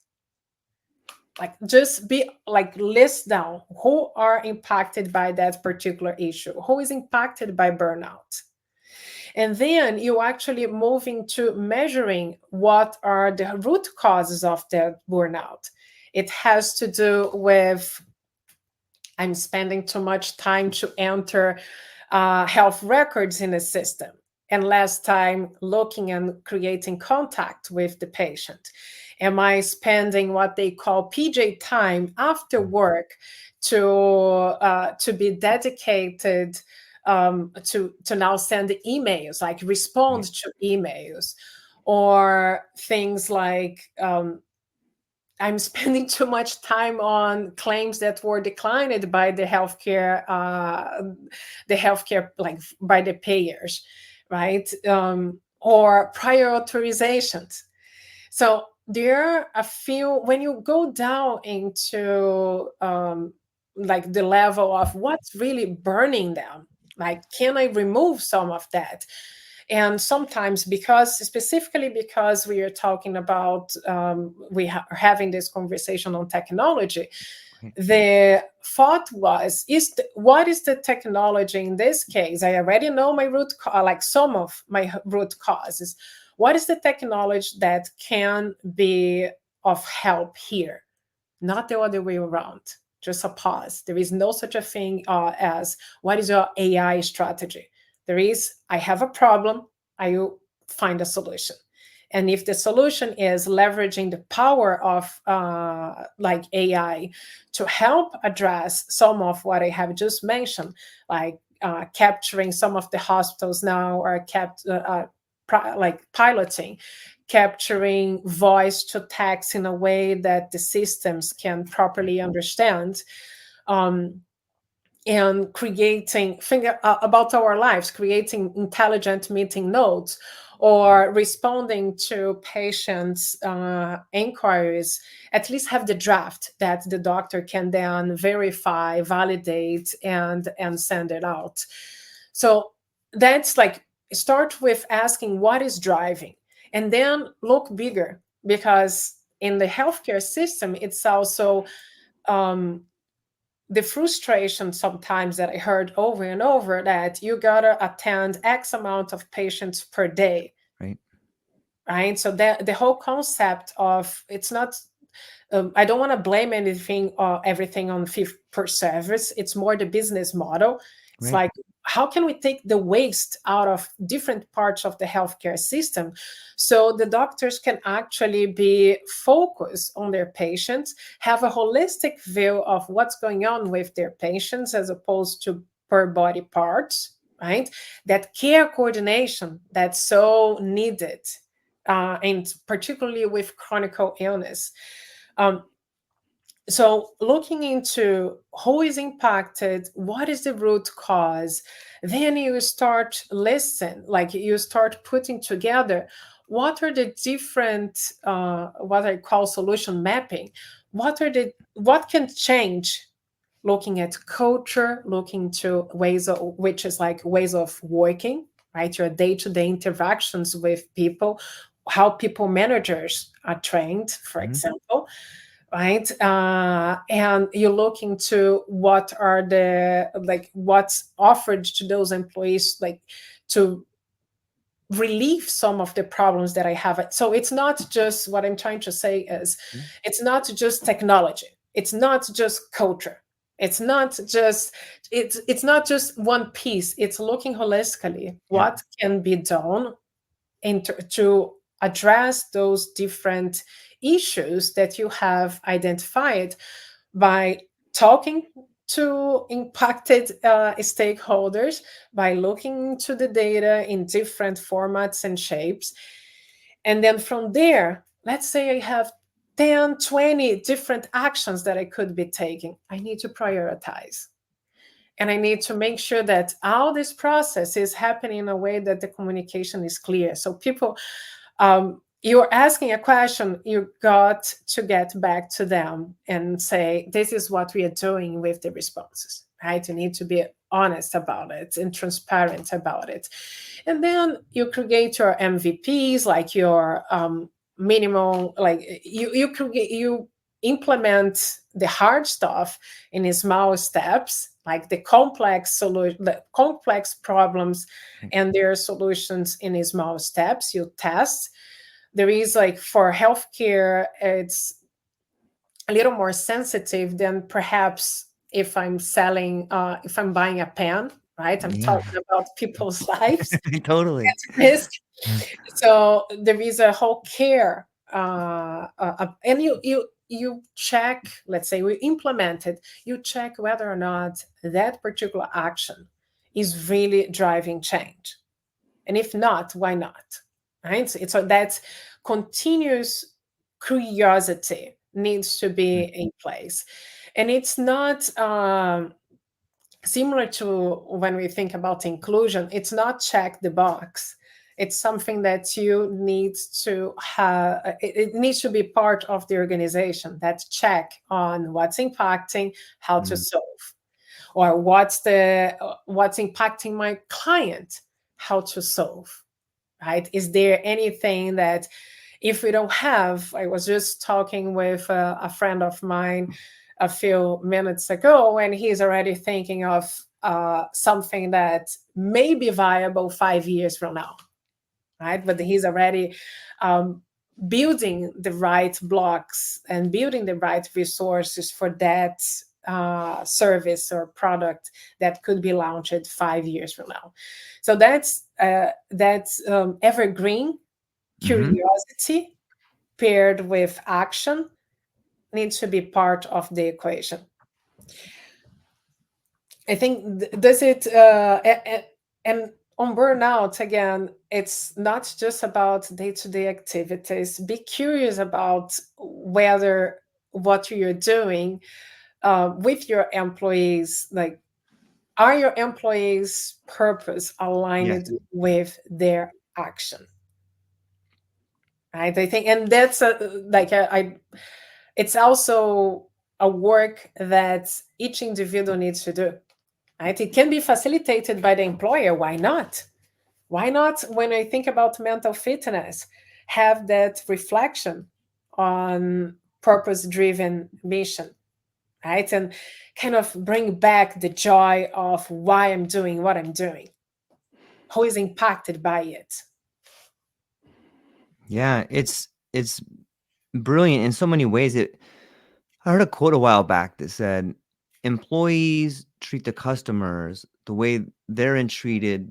Like, just be like, list down who are impacted by that particular issue, who is impacted by burnout. And then you actually moving to measuring what are the root causes of that burnout. It has to do with, I'm spending too much time to enter health records in the system and less time looking and creating contact with the patient. Am I spending what they call PJ time after work to be dedicated to now send emails, like respond to emails, or things like I'm spending too much time on claims that were declined by the healthcare, like, by the payers, right? Or prior authorizations. So there are a few, when you go down into like the level of what's really burning them, like, can I remove some of that? And sometimes, because specifically because we are talking about, are having this conversation on technology, Right. the thought was, what is the technology in this case? I already know my like some of my root causes. What is the technology that can be of help here? Not the other way around. Just a pause. There is no such a thing as what is your AI strategy. There is, I have a problem, I will find a solution. And if the solution is leveraging the power of like AI to help address some of what I have just mentioned, like capturing some of the hospitals now are like piloting, capturing voice to text in a way that the systems can properly understand, um, and creating about our lives, creating intelligent meeting notes, or responding to patients' inquiries, at least have the draft that the doctor can then verify, validate, and send it out. So that's like, start with asking what is driving, and then look bigger, because in the healthcare system, it's also um, the frustration sometimes that I heard over and over, that you gotta attend X amount of patients per day, Right. right? So that the whole concept of, it's not, I don't want to blame anything or everything on fee per service. It's more the business model. It's Right. like, how can we take the waste out of different parts of the healthcare system so the doctors can actually be focused on their patients, have a holistic view of what's going on with their patients as opposed to per body parts, right? That care coordination that's so needed, and particularly with chronic illness. Um, so looking into who is impacted, what is the root cause, then you start listen, like you start putting together what are the different, what I call solution mapping. What can change, looking at culture, looking to ways of, which is like ways of working, right? Your day-to-day interactions with people, how people managers are trained, for Mhm. example, right? And you look into what are the, like, what's offered to those employees, like, to relieve some of the problems that I have. So it's not just, what I'm trying to say is, Yeah. it's not just technology, it's not just culture, it's not just, it's not just one piece. It's looking holistically Yeah. what can be done to address those different issues that you have identified by talking to impacted stakeholders, by looking into the data in different formats and shapes. And then from there, let's say I have 10, 20 different actions that I could be taking. I need to prioritize. And I need to make sure that all this process is happening in a way that the communication is clear. So people, you're asking a question, you got to get back to them and say, this is what we are doing with the responses, right? You need to be honest about it and transparent about it. And then you create your MVPs, like your minimal, like you implement the hard stuff in small steps, like the complex solution, the complex problems Right. and their solutions in small steps. You test. There is, like, for healthcare, it's a little more sensitive than perhaps if I'm selling, if I'm buying a pen, right? I'm Yeah. talking about people's lives Totally. at risk. So there is a whole care, and you check. Let's say we implement it. You check whether or not that particular action is really driving change, and if not, why not? Right. So it's that continuous curiosity needs to be Mm. in place, and it's not. similar to when we think about inclusion, it's not check the box. It's something that you need to have, it needs to be part of the organization. That check on what's impacting, how to Mhm. solve, or what's impacting my client, how to solve, right? Is there anything that, if we don't have, I was just talking with a friend of mine a few minutes ago, and he's already thinking of something that may be viable 5 years from now, right? But he's already um, building the right blocks and building the right resources for that service or product that could be launched 5 years from now. So that's evergreen Mhm. curiosity paired with action needs to be part of the equation. I think does it and on burnout again, it's not just about day-to-day activities. Be curious about whether what you're doing with your employees, like, are your employees' purpose Yes. aligned with their action? Right. I think, and that's it's also a work that each individual needs to do. Right? It can be facilitated by the employer. Why not? Why not, when I think about mental fitness, have that reflection on purpose driven mission, right? And kind of bring back the joy of why I'm doing what I'm doing, who is impacted by it. Yeah, it's brilliant in so many ways. I heard a quote a while back that said, "Employees treat the customers the way they're treated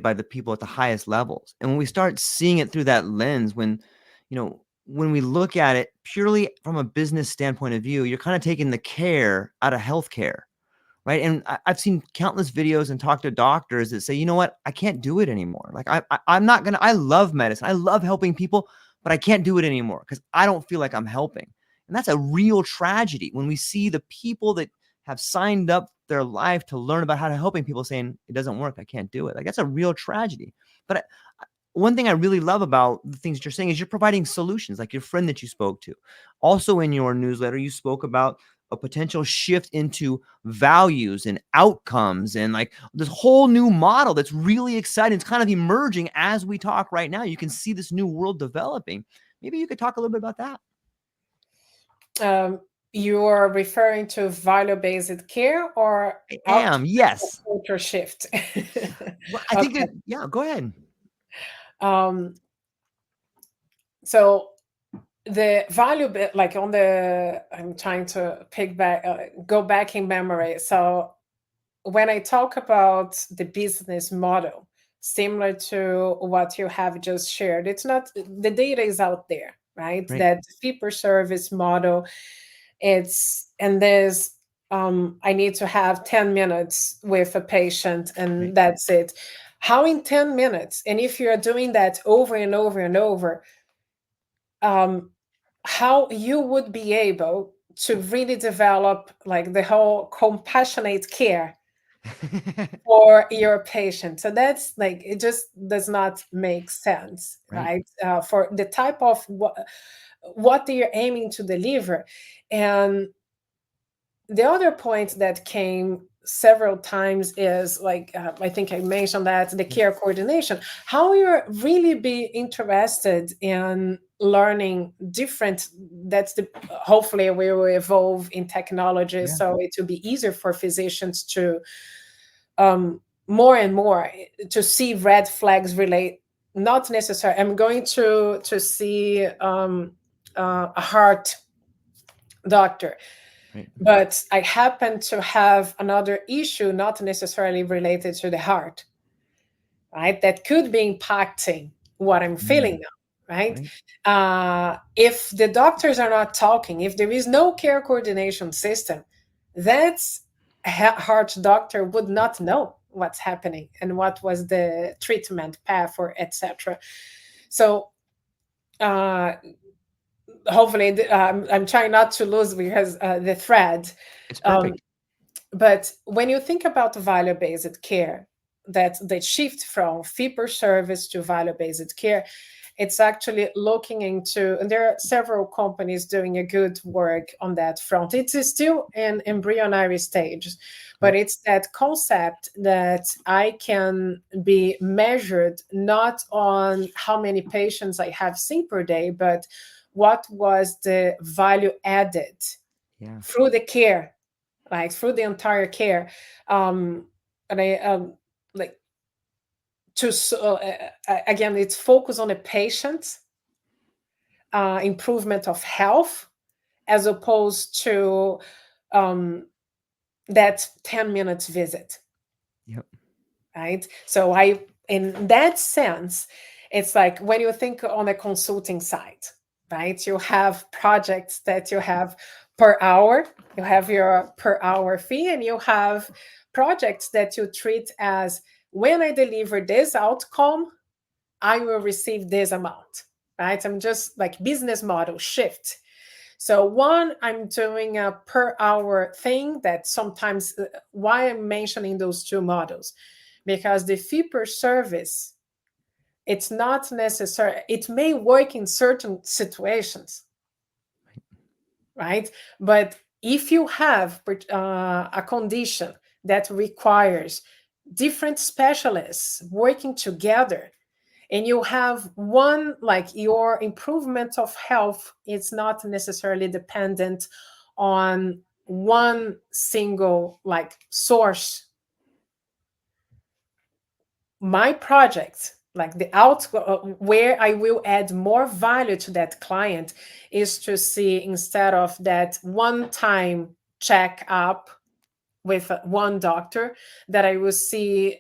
by the people at the highest levels." And when we start seeing it through that lens, when we look at it purely from a business standpoint of view, you're kind of taking the care out of healthcare, right? And I've seen countless videos and talked to doctors that say, you know what, I can't do it anymore. Like I'm not gonna. I love medicine. I love helping people, but I can't do it anymore because I don't feel like I'm helping. And that's a real tragedy when we see the people that have signed up their life to learn about how to helping people saying it doesn't work. I can't do it. Like that's a real tragedy. But one thing I really love about the things that you're saying is you're providing solutions, like your friend that you spoke to. Also, in your newsletter, you spoke about a potential shift into values and outcomes and like this whole new model that's really exciting. It's kind of emerging as we talk right now. You can see this new world developing. Maybe you could talk a little bit about that. Um, you're referring to value-based care or I out am, yes. culture shift? Well, I think Okay. that, yeah, go ahead. Um, so the value bit, like on the, I'm trying to go back in memory. So when I talk about the business model, similar to what you have just shared, it's not, the data is out there, right? Right, That fee per service model, and there's, I need to have 10 minutes with a patient right. and that's it. How in 10 minutes, and if you're doing that over and over and over, um, how you would be able to really develop like the whole compassionate care for your patient. So that's like, it just does not make sense, Right. right? For the type of what you're aiming to deliver. And the other point that came several times is like, I think I mentioned that the care coordination, how you're really be interested in learning different, that's the, hopefully we will evolve in technology Yeah. so it will be easier for physicians to more and more to see red flags relate, not necessarily I'm going to see a heart doctor, Right. but I happen to have another issue not necessarily related to the heart, right? That could be impacting what I'm feeling Mm, now, right? right. If the doctors are not talking, if there is no care coordination system, that's heart doctor would not know what's happening and what was the treatment path or etc. So uh, hopefully, I'm trying not to lose because the thread. It's Um, perfect. But when you think about value-based care, that the shift from fee-for-service to value-based care, it's actually looking into, and there are several companies doing a good work on that front. It's still in embryonic stage, but it's that concept that I can be measured not on how many patients I have seen per day, but what was the value added Yeah. through the care, like through the entire care. And I like to again, it's focused on a patient, improvement of health, as opposed to that 10 minutes visit. Yep. Right. So in that sense, it's like when you think on a consulting side, right, you have projects that you have per hour, you have your per hour fee, and you have projects that you treat as, when I deliver this outcome, I will receive this amount, right? I'm just like business model shift. So one, I'm doing a per hour thing that sometimes, why I'm mentioning those two models, because the fee per service, it's not necessary. It may work in certain situations, right? But if you have a condition that requires different specialists working together, and you have one, like your improvement of health, it's not necessarily dependent on one single like source. My project, like the where I will add more value to that client, is to see, instead of that one time check up with one doctor, that I will see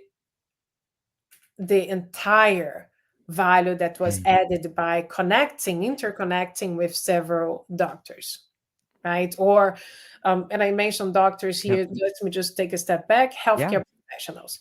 the entire value that was added by interconnecting with several doctors, right? Or, and I mentioned doctors here, Yep. let me just take a step back, Yeah. healthcare professionals.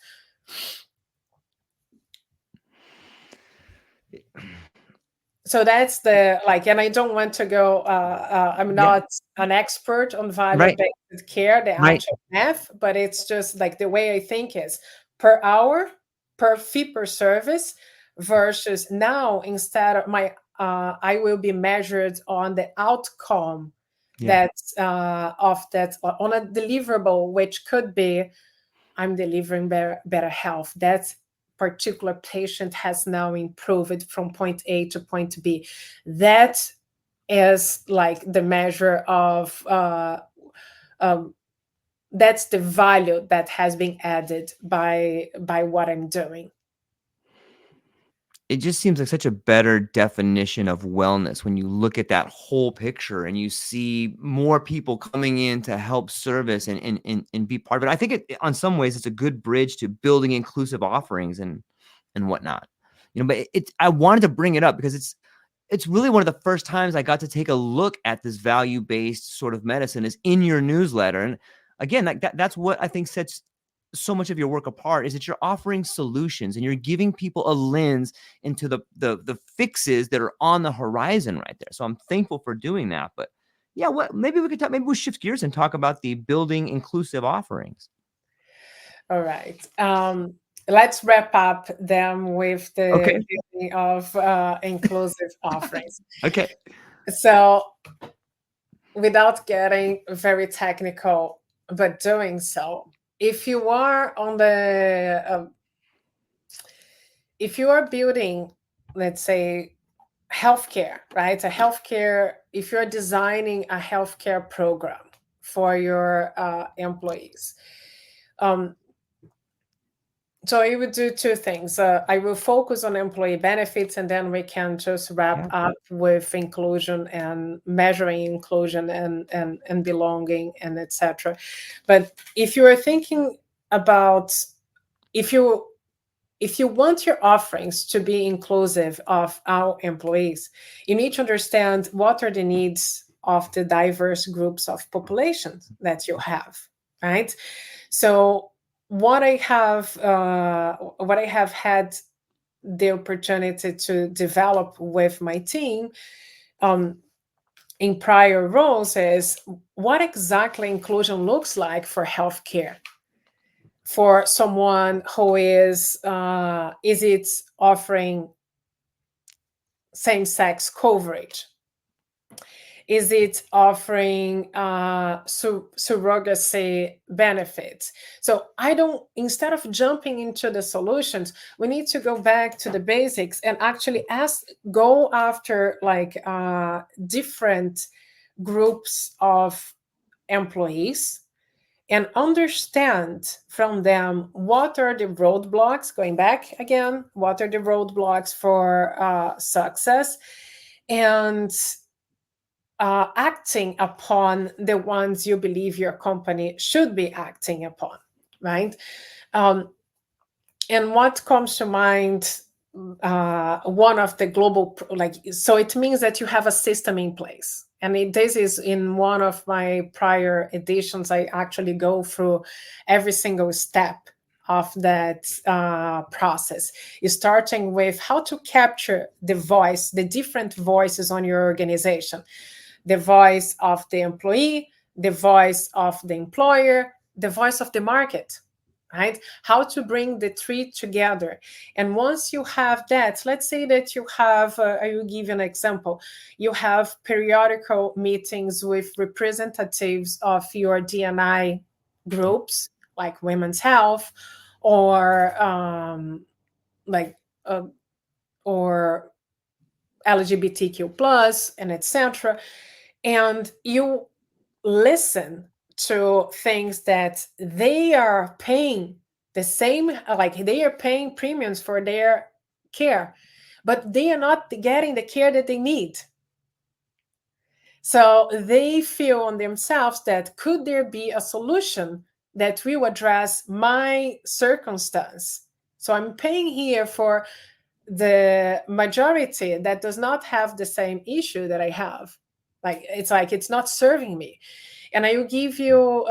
So that's the, like, and I don't want to go, I'm Yeah. not an expert on Right. value-based care, the Right. actual math, but it's just like the way I think is per hour, per fee per service, versus now, instead of my, I will be measured on the outcome Yeah. that's of that, on a deliverable, which could be, I'm delivering better health. That particular patient has now improved from point A to point B. That is like the measure of, um, that's the value that has been added by what I'm doing. It just seems like such a better definition of wellness when you look at that whole picture and you see more people coming in to help service and be part of it. I think on some ways it's a good bridge to building inclusive offerings and whatnot. But I wanted to bring it up because it's really one of the first times I got to take a look at this value-based sort of medicine is in your newsletter. And again, like that's what I think sets so much of your work apart, is that you're offering solutions and you're giving people a lens into the fixes that are on the horizon right there. So I'm thankful for doing that. But yeah, maybe we could talk, maybe we'll shift gears and talk about the building inclusive offerings. All right. Let's wrap up them with Okay. the building of inclusive offerings. Okay. So, without getting very technical, but doing so, if you are on the, if you are building, let's say, healthcare, right? A healthcare, if you're designing a healthcare program for your employees, so I would do two things. I will focus on employee benefits, and then we can just wrap Yeah. up with inclusion and measuring inclusion and belonging and etc. But if you are thinking about, if you want your offerings to be inclusive of our employees, you need to understand what are the needs of the diverse groups of populations that you have, right? So what I have had the opportunity to develop with my team, in prior roles is what exactly inclusion looks like for healthcare. For someone who is it offering same-sex coverage? Is it offering surrogacy benefits? So instead of jumping into the solutions, we need to go back to the basics and actually go after like different groups of employees and understand from them what are the roadblocks, going back again, what are the roadblocks for success, and acting upon the ones you believe your company should be acting upon, right? Um, and what comes to mind, one of the global, so it means that you have a system in place. And this is in one of my prior editions, I actually go through every single step of that process, is starting with how to capture the different voices on your organization. The voice of the employee, the voice of the employer, the voice of the market, right? How to bring the three together. And once you have that, let's say that you have, I will give you an example. You have periodical meetings with representatives of your D&I groups, like women's health, or like, or LGBTQ plus, and etc. And you listen to things that they are paying the same, like they are paying premiums for their care, but they are not getting the care that they need. So they feel on themselves that could there be a solution that will address my circumstance? So I'm paying here for the majority that does not have the same issue that I have. Like it's not serving me. And I will give you,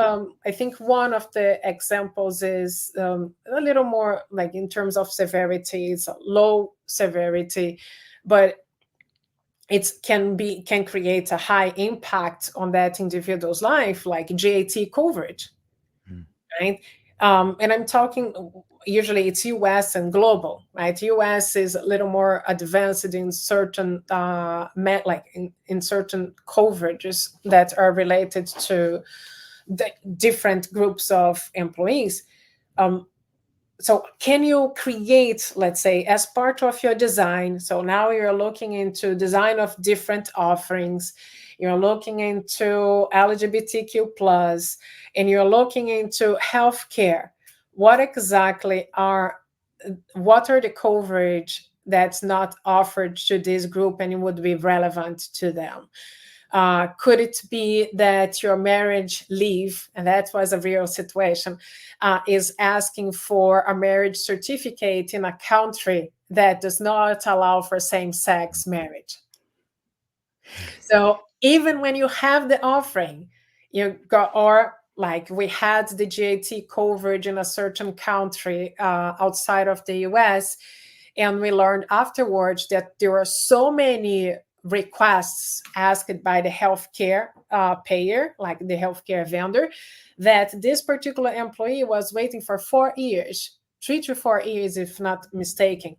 I think one of the examples is a little more like in terms of severity, it's a low severity, but it can create a high impact on that individual's life, like GAT coverage, right? And I'm talking, usually it's US and global, right? US is a little more advanced in certain, in certain coverages that are related to the different groups of employees. So can you create, let's say, as part of your design, so now you're looking into design of different offerings, you're looking into LGBTQ plus, and you're looking into healthcare. What are the coverage that's not offered to this group and it would be relevant to them? Could it be that your marriage leave, and that was a real situation, is asking for a marriage certificate in a country that does not allow for same-sex marriage? So even when you have the offering, you got, or like we had the GAT coverage in a certain country outside of the US, and we learned afterwards that there were so many requests asked by the healthcare payer, like the healthcare vendor, that this particular employee was waiting for 4 years, 3 to 4 years, if not mistaken,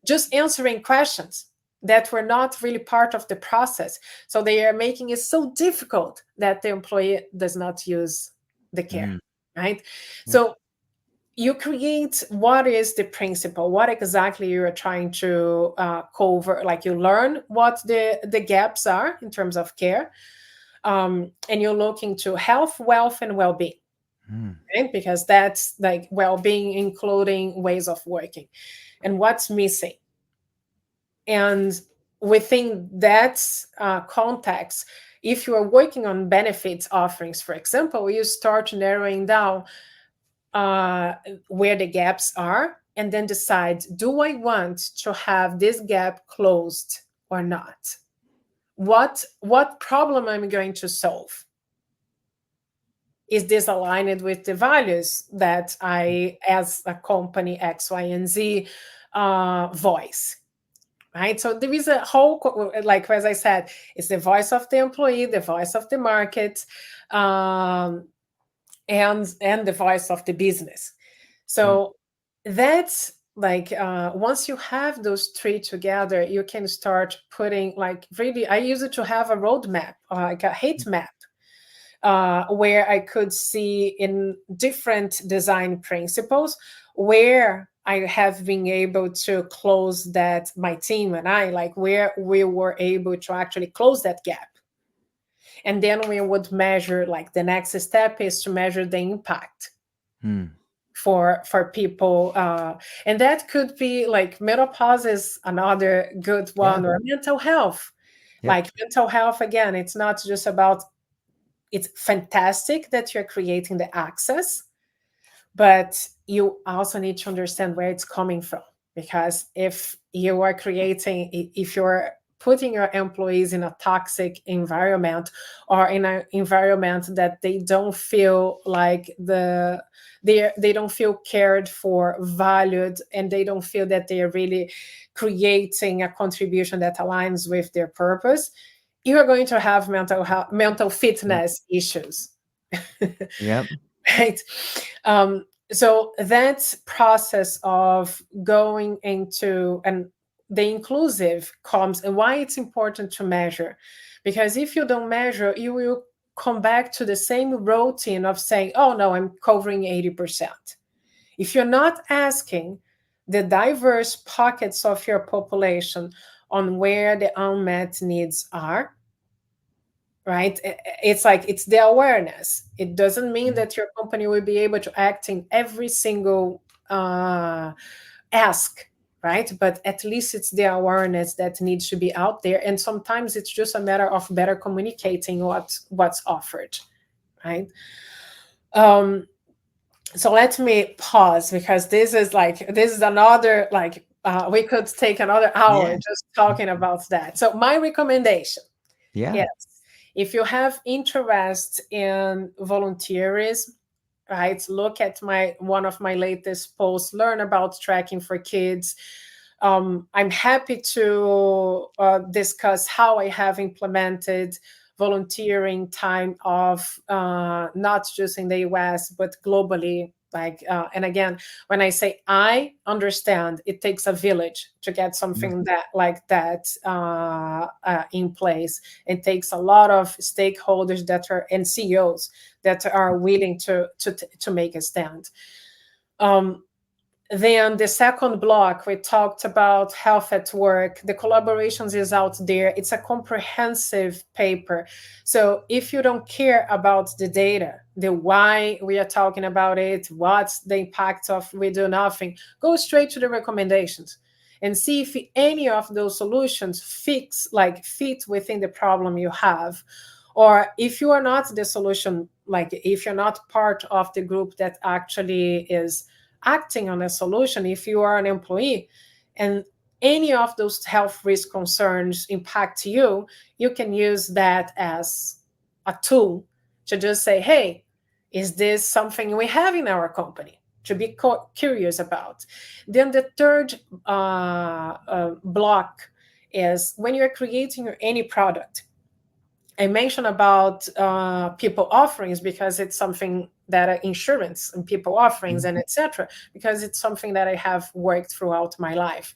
just answering questions that were not really part of the process. So they are making it so difficult that the employee does not use the care, right? So you create what is the principle, what exactly you are trying to cover, like you learn what the gaps are in terms of care, and you're looking to health, wealth, and well-being, right? Because that's like well-being, including ways of working and what's missing. And within that context, if you are working on benefits offerings, for example, you start narrowing down where the gaps are, and then decide, do I want to have this gap closed or not? What problem I'm going to solve? Is this aligned with the values that I, as a company X, Y, and Z, voice? right? So there is a whole, like as I said, it's the voice of the employee, the voice of the market, um, and the voice of the business. Mm. So that's like once you have those three together, you can start putting like really. I use it to have a roadmap, like a heat map, where I could see in different design principles where I have been able to close that, my team and I, like where we were able to actually close that gap. And then we would measure, like the next step is to measure the impact Mm. for people, and that could be like menopause is another good Yeah. one, or mental health. Yep. Like mental health, again, it's not just about, it's fantastic that you're creating the access, but you also need to understand where it's coming from. Because if you are creating, if you're putting your employees in a toxic environment, or in an environment that they don't feel like they don't feel cared for, valued, and they don't feel that they are really creating a contribution that aligns with their purpose, you are going to have mental health, mental Yep. fitness issues. Yep. Right. So that process of going into, and the inclusive comes, and why it's important to measure, because if you don't measure, you will come back to the same routine of saying, oh no, I'm covering 80%. If you're not asking the diverse pockets of your population on where the unmet needs are, right? It's like, it's the awareness. It doesn't mean Yeah. that your company will be able to act in every single ask, right? But at least it's the awareness that needs to be out there, and sometimes it's just a matter of better communicating what's offered, right? um so let me pause, because this is another, like we could take another hour Yeah. just talking about that. So my recommendation, Yeah. yes, if you have interest in volunteerism, right, look at my one of my latest posts, learn about tracking for kids. I'm happy to discuss how I have implemented volunteering time of not just in the US but globally. Like, and again, when I say, I understand it takes a village to get Yeah. something that like that in place. It takes a lot of stakeholders that are, and CEOs that are willing to make a stand. Um, then the second block, we talked about health at work. The collaborations is out there. It's a comprehensive paper. So if you don't care about the data, the why we are talking about it, what's the impact of we do nothing, go straight to the recommendations and see if any of those solutions fit within the problem you have. Or if you are not the solution, like if you're not part of the group that actually is acting on a solution, if you are an employee and any of those health risk concerns impact you, you can use that as a tool to just say, hey, is this something we have in our company to be curious about? Then the third block is when you're creating any product. I mentioned about people offerings because it's something that insurance and people offerings Mhm. and etc. Because it's something that I have worked throughout my life.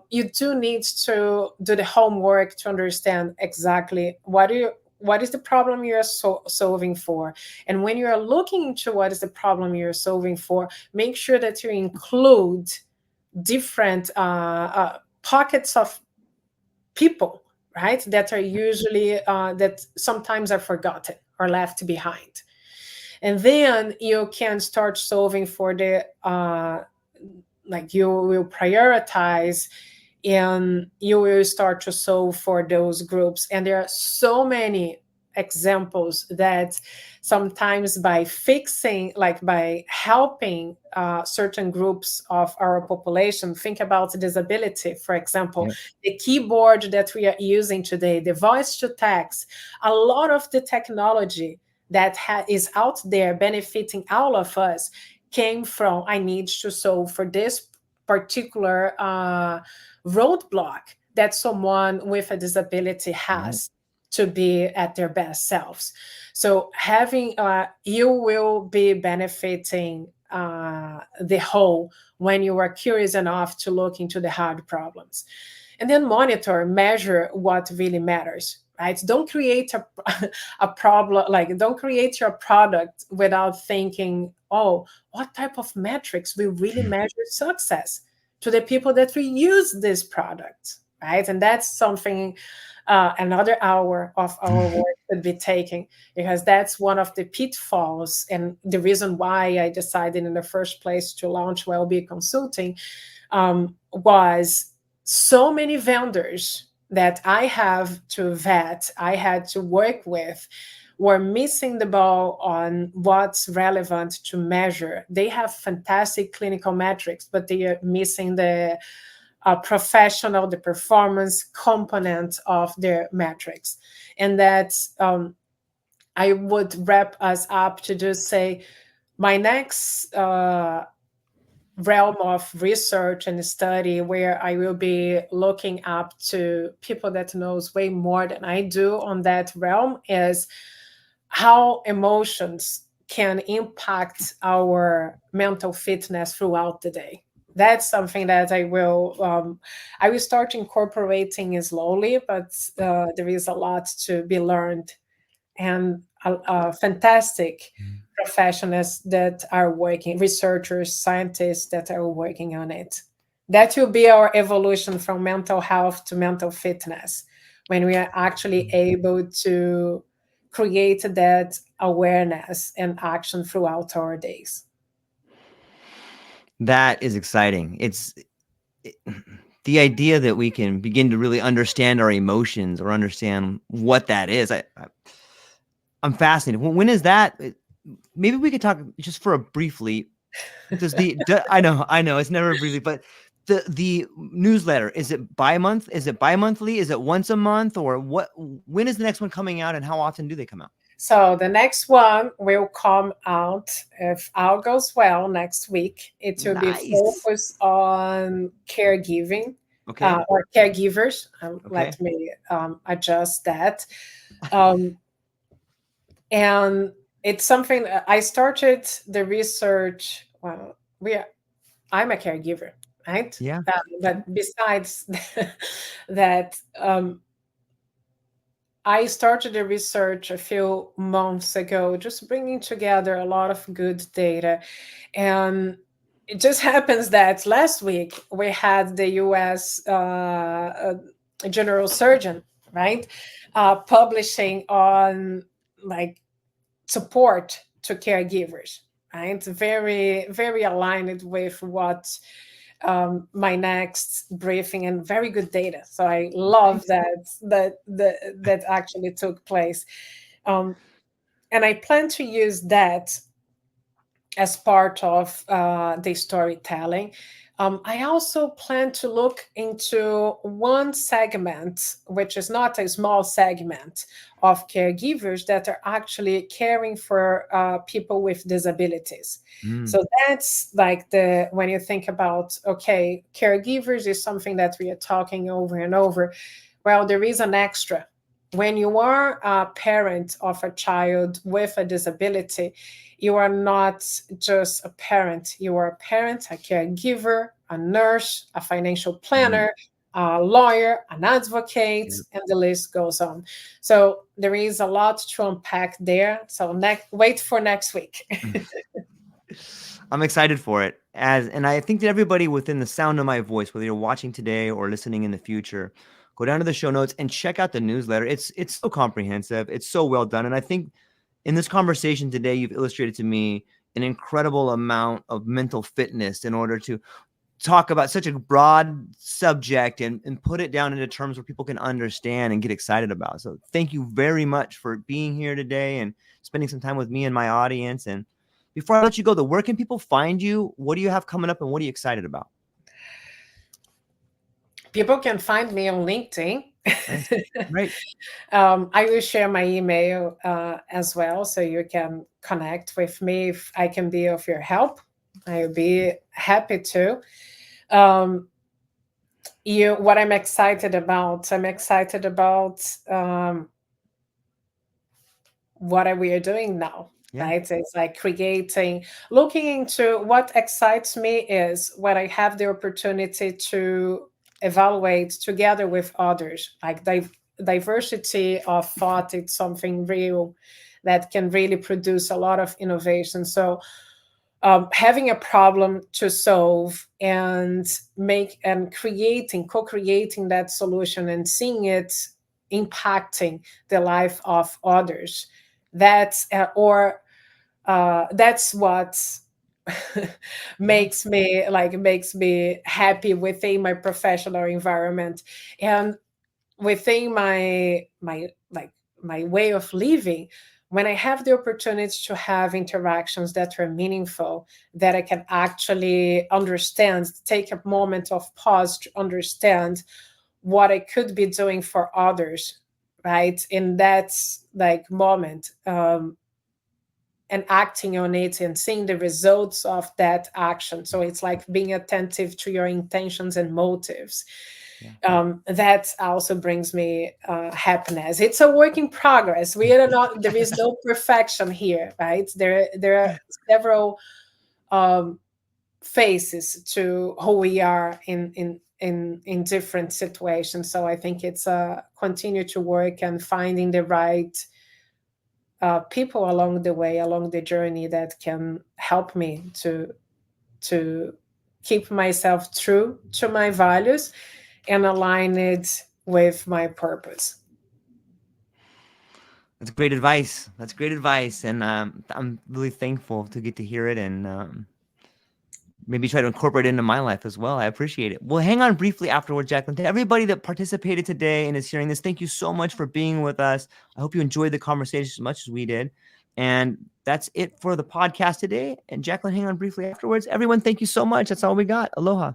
You do need to do the homework to understand exactly what is the problem you're solving for. And when you're looking into what is the problem you're solving for, make sure that you include different pockets of people, right, that are usually that sometimes are forgotten or left behind. And then you can start solving for the like you will prioritize and you will start to solve for those groups. And there are so many examples that sometimes by fixing, like by helping certain groups of our population, think about disability, for example, Yep. the keyboard that we are using today, the voice to text, a lot of the technology that is out there benefiting all of us came from, I need to solve for this particular roadblock that someone with a disability has to be at their best selves. So having you will be benefiting the whole when you are curious enough to look into the hard problems, and then monitor, measure what really matters. Right? Don't create a problem, like don't create your product without thinking, oh, what type of metrics will really measure success to the people that will use this product, right? And that's something another hour of our work could be taking, because that's one of the pitfalls and the reason why I decided in the first place to launch wellbe consulting, was so many vendors that I have to vet, I had to work with, were missing the ball on what's relevant to measure. They have fantastic clinical metrics, but they are missing the professional, the performance component of their metrics. And that's, I would wrap us up to just say, my next realm of research and study where I will be looking up to people that knows way more than I do on that realm is how emotions can impact our mental fitness throughout the day. That's something that I will start incorporating slowly, but there is a lot to be learned, and fantastic professionals that are working, researchers, scientists that are working on it. That will be our evolution from mental health to mental fitness, when we are actually able to create that awareness and action throughout our days. That is exciting. The idea that we can begin to really understand our emotions or understand what that is. I'm fascinated. When is that? Maybe we could talk just for a briefly. I know it's never briefly, but the newsletter, is it bi-month? Is it bi-monthly? Is it once a month, or what? When is the next one coming out, and how often do they come out? So the next one will come out, if all goes well, next week. It will be focused on caregiving, Okay. or caregivers. Okay. Let me adjust that. And it's something that I started the research. Well, I'm a caregiver, right? Yeah. But besides that, I started the research a few months ago, just bringing together a lot of good data. And it just happens that last week we had the US general surgeon, right, publishing on like support to caregivers, right? Very, very aligned with what my next briefing, and very good data. So I love that actually took place, and I plan to use that as part of the storytelling. I also plan to look into one segment, which is not a small segment, of caregivers that are actually caring for people with disabilities. So that's like when you think about, okay, caregivers is something that we are talking over and over. Well, there is an extra. When you are a parent of a child with a disability, you are not just a parent. You are a parent, a caregiver, a nurse, a financial planner, a lawyer, an advocate, and the list goes on. So there is a lot to unpack there. So wait for next week. I'm excited for it. And I think that everybody within the sound of my voice, whether you're watching today or listening in the future, go down to the show notes and check out the newsletter. It's so comprehensive. It's so well done. And I think in this conversation today, you've illustrated to me an incredible amount of mental fitness in order to talk about such a broad subject and put it down into terms where people can understand and get excited about. So thank you very much for being here today and spending some time with me and my audience. And before I let you go, where can people find you? What do you have coming up, and what are you excited about? People can find me on LinkedIn. Right. I will share my email as well, so you can connect with me if I can be of your help. I'll be happy to. what I'm excited about. I'm excited about what we are doing now, Yeah. right? It's like creating, looking into what excites me is when I have the opportunity to evaluate together with others, like diversity of thought. It's something real that can really produce a lot of innovation. So having a problem to solve and co-creating that solution and seeing it impacting the life of others, that's what Yeah. makes me happy within my professional environment, and within my way of living. When I have the opportunity to have interactions that are meaningful, that I can actually understand, take a moment of pause to understand what I could be doing for others, right, in that like moment, and acting on it and seeing the results of that action. So it's like being attentive to your intentions and motives. Yeah. That also brings me happiness. It's a work in progress. We are not. There is no perfection here, right? There are several um, phases to who we are in different situations. So I think it's continue to work and finding the right people along the way, along the journey, that can help me to keep myself true to my values and align it with my purpose. That's great advice. That's great advice. And I'm really thankful to get to hear it and maybe try to incorporate it into my life as well. I appreciate it. We'll hang on briefly afterward, Jacqueline. To everybody that participated today and is hearing this, thank you so much for being with us. I hope you enjoyed the conversation as much as we did. And that's it for the podcast today. And Jacqueline, hang on briefly afterwards. Everyone, thank you so much. That's all we got. Aloha.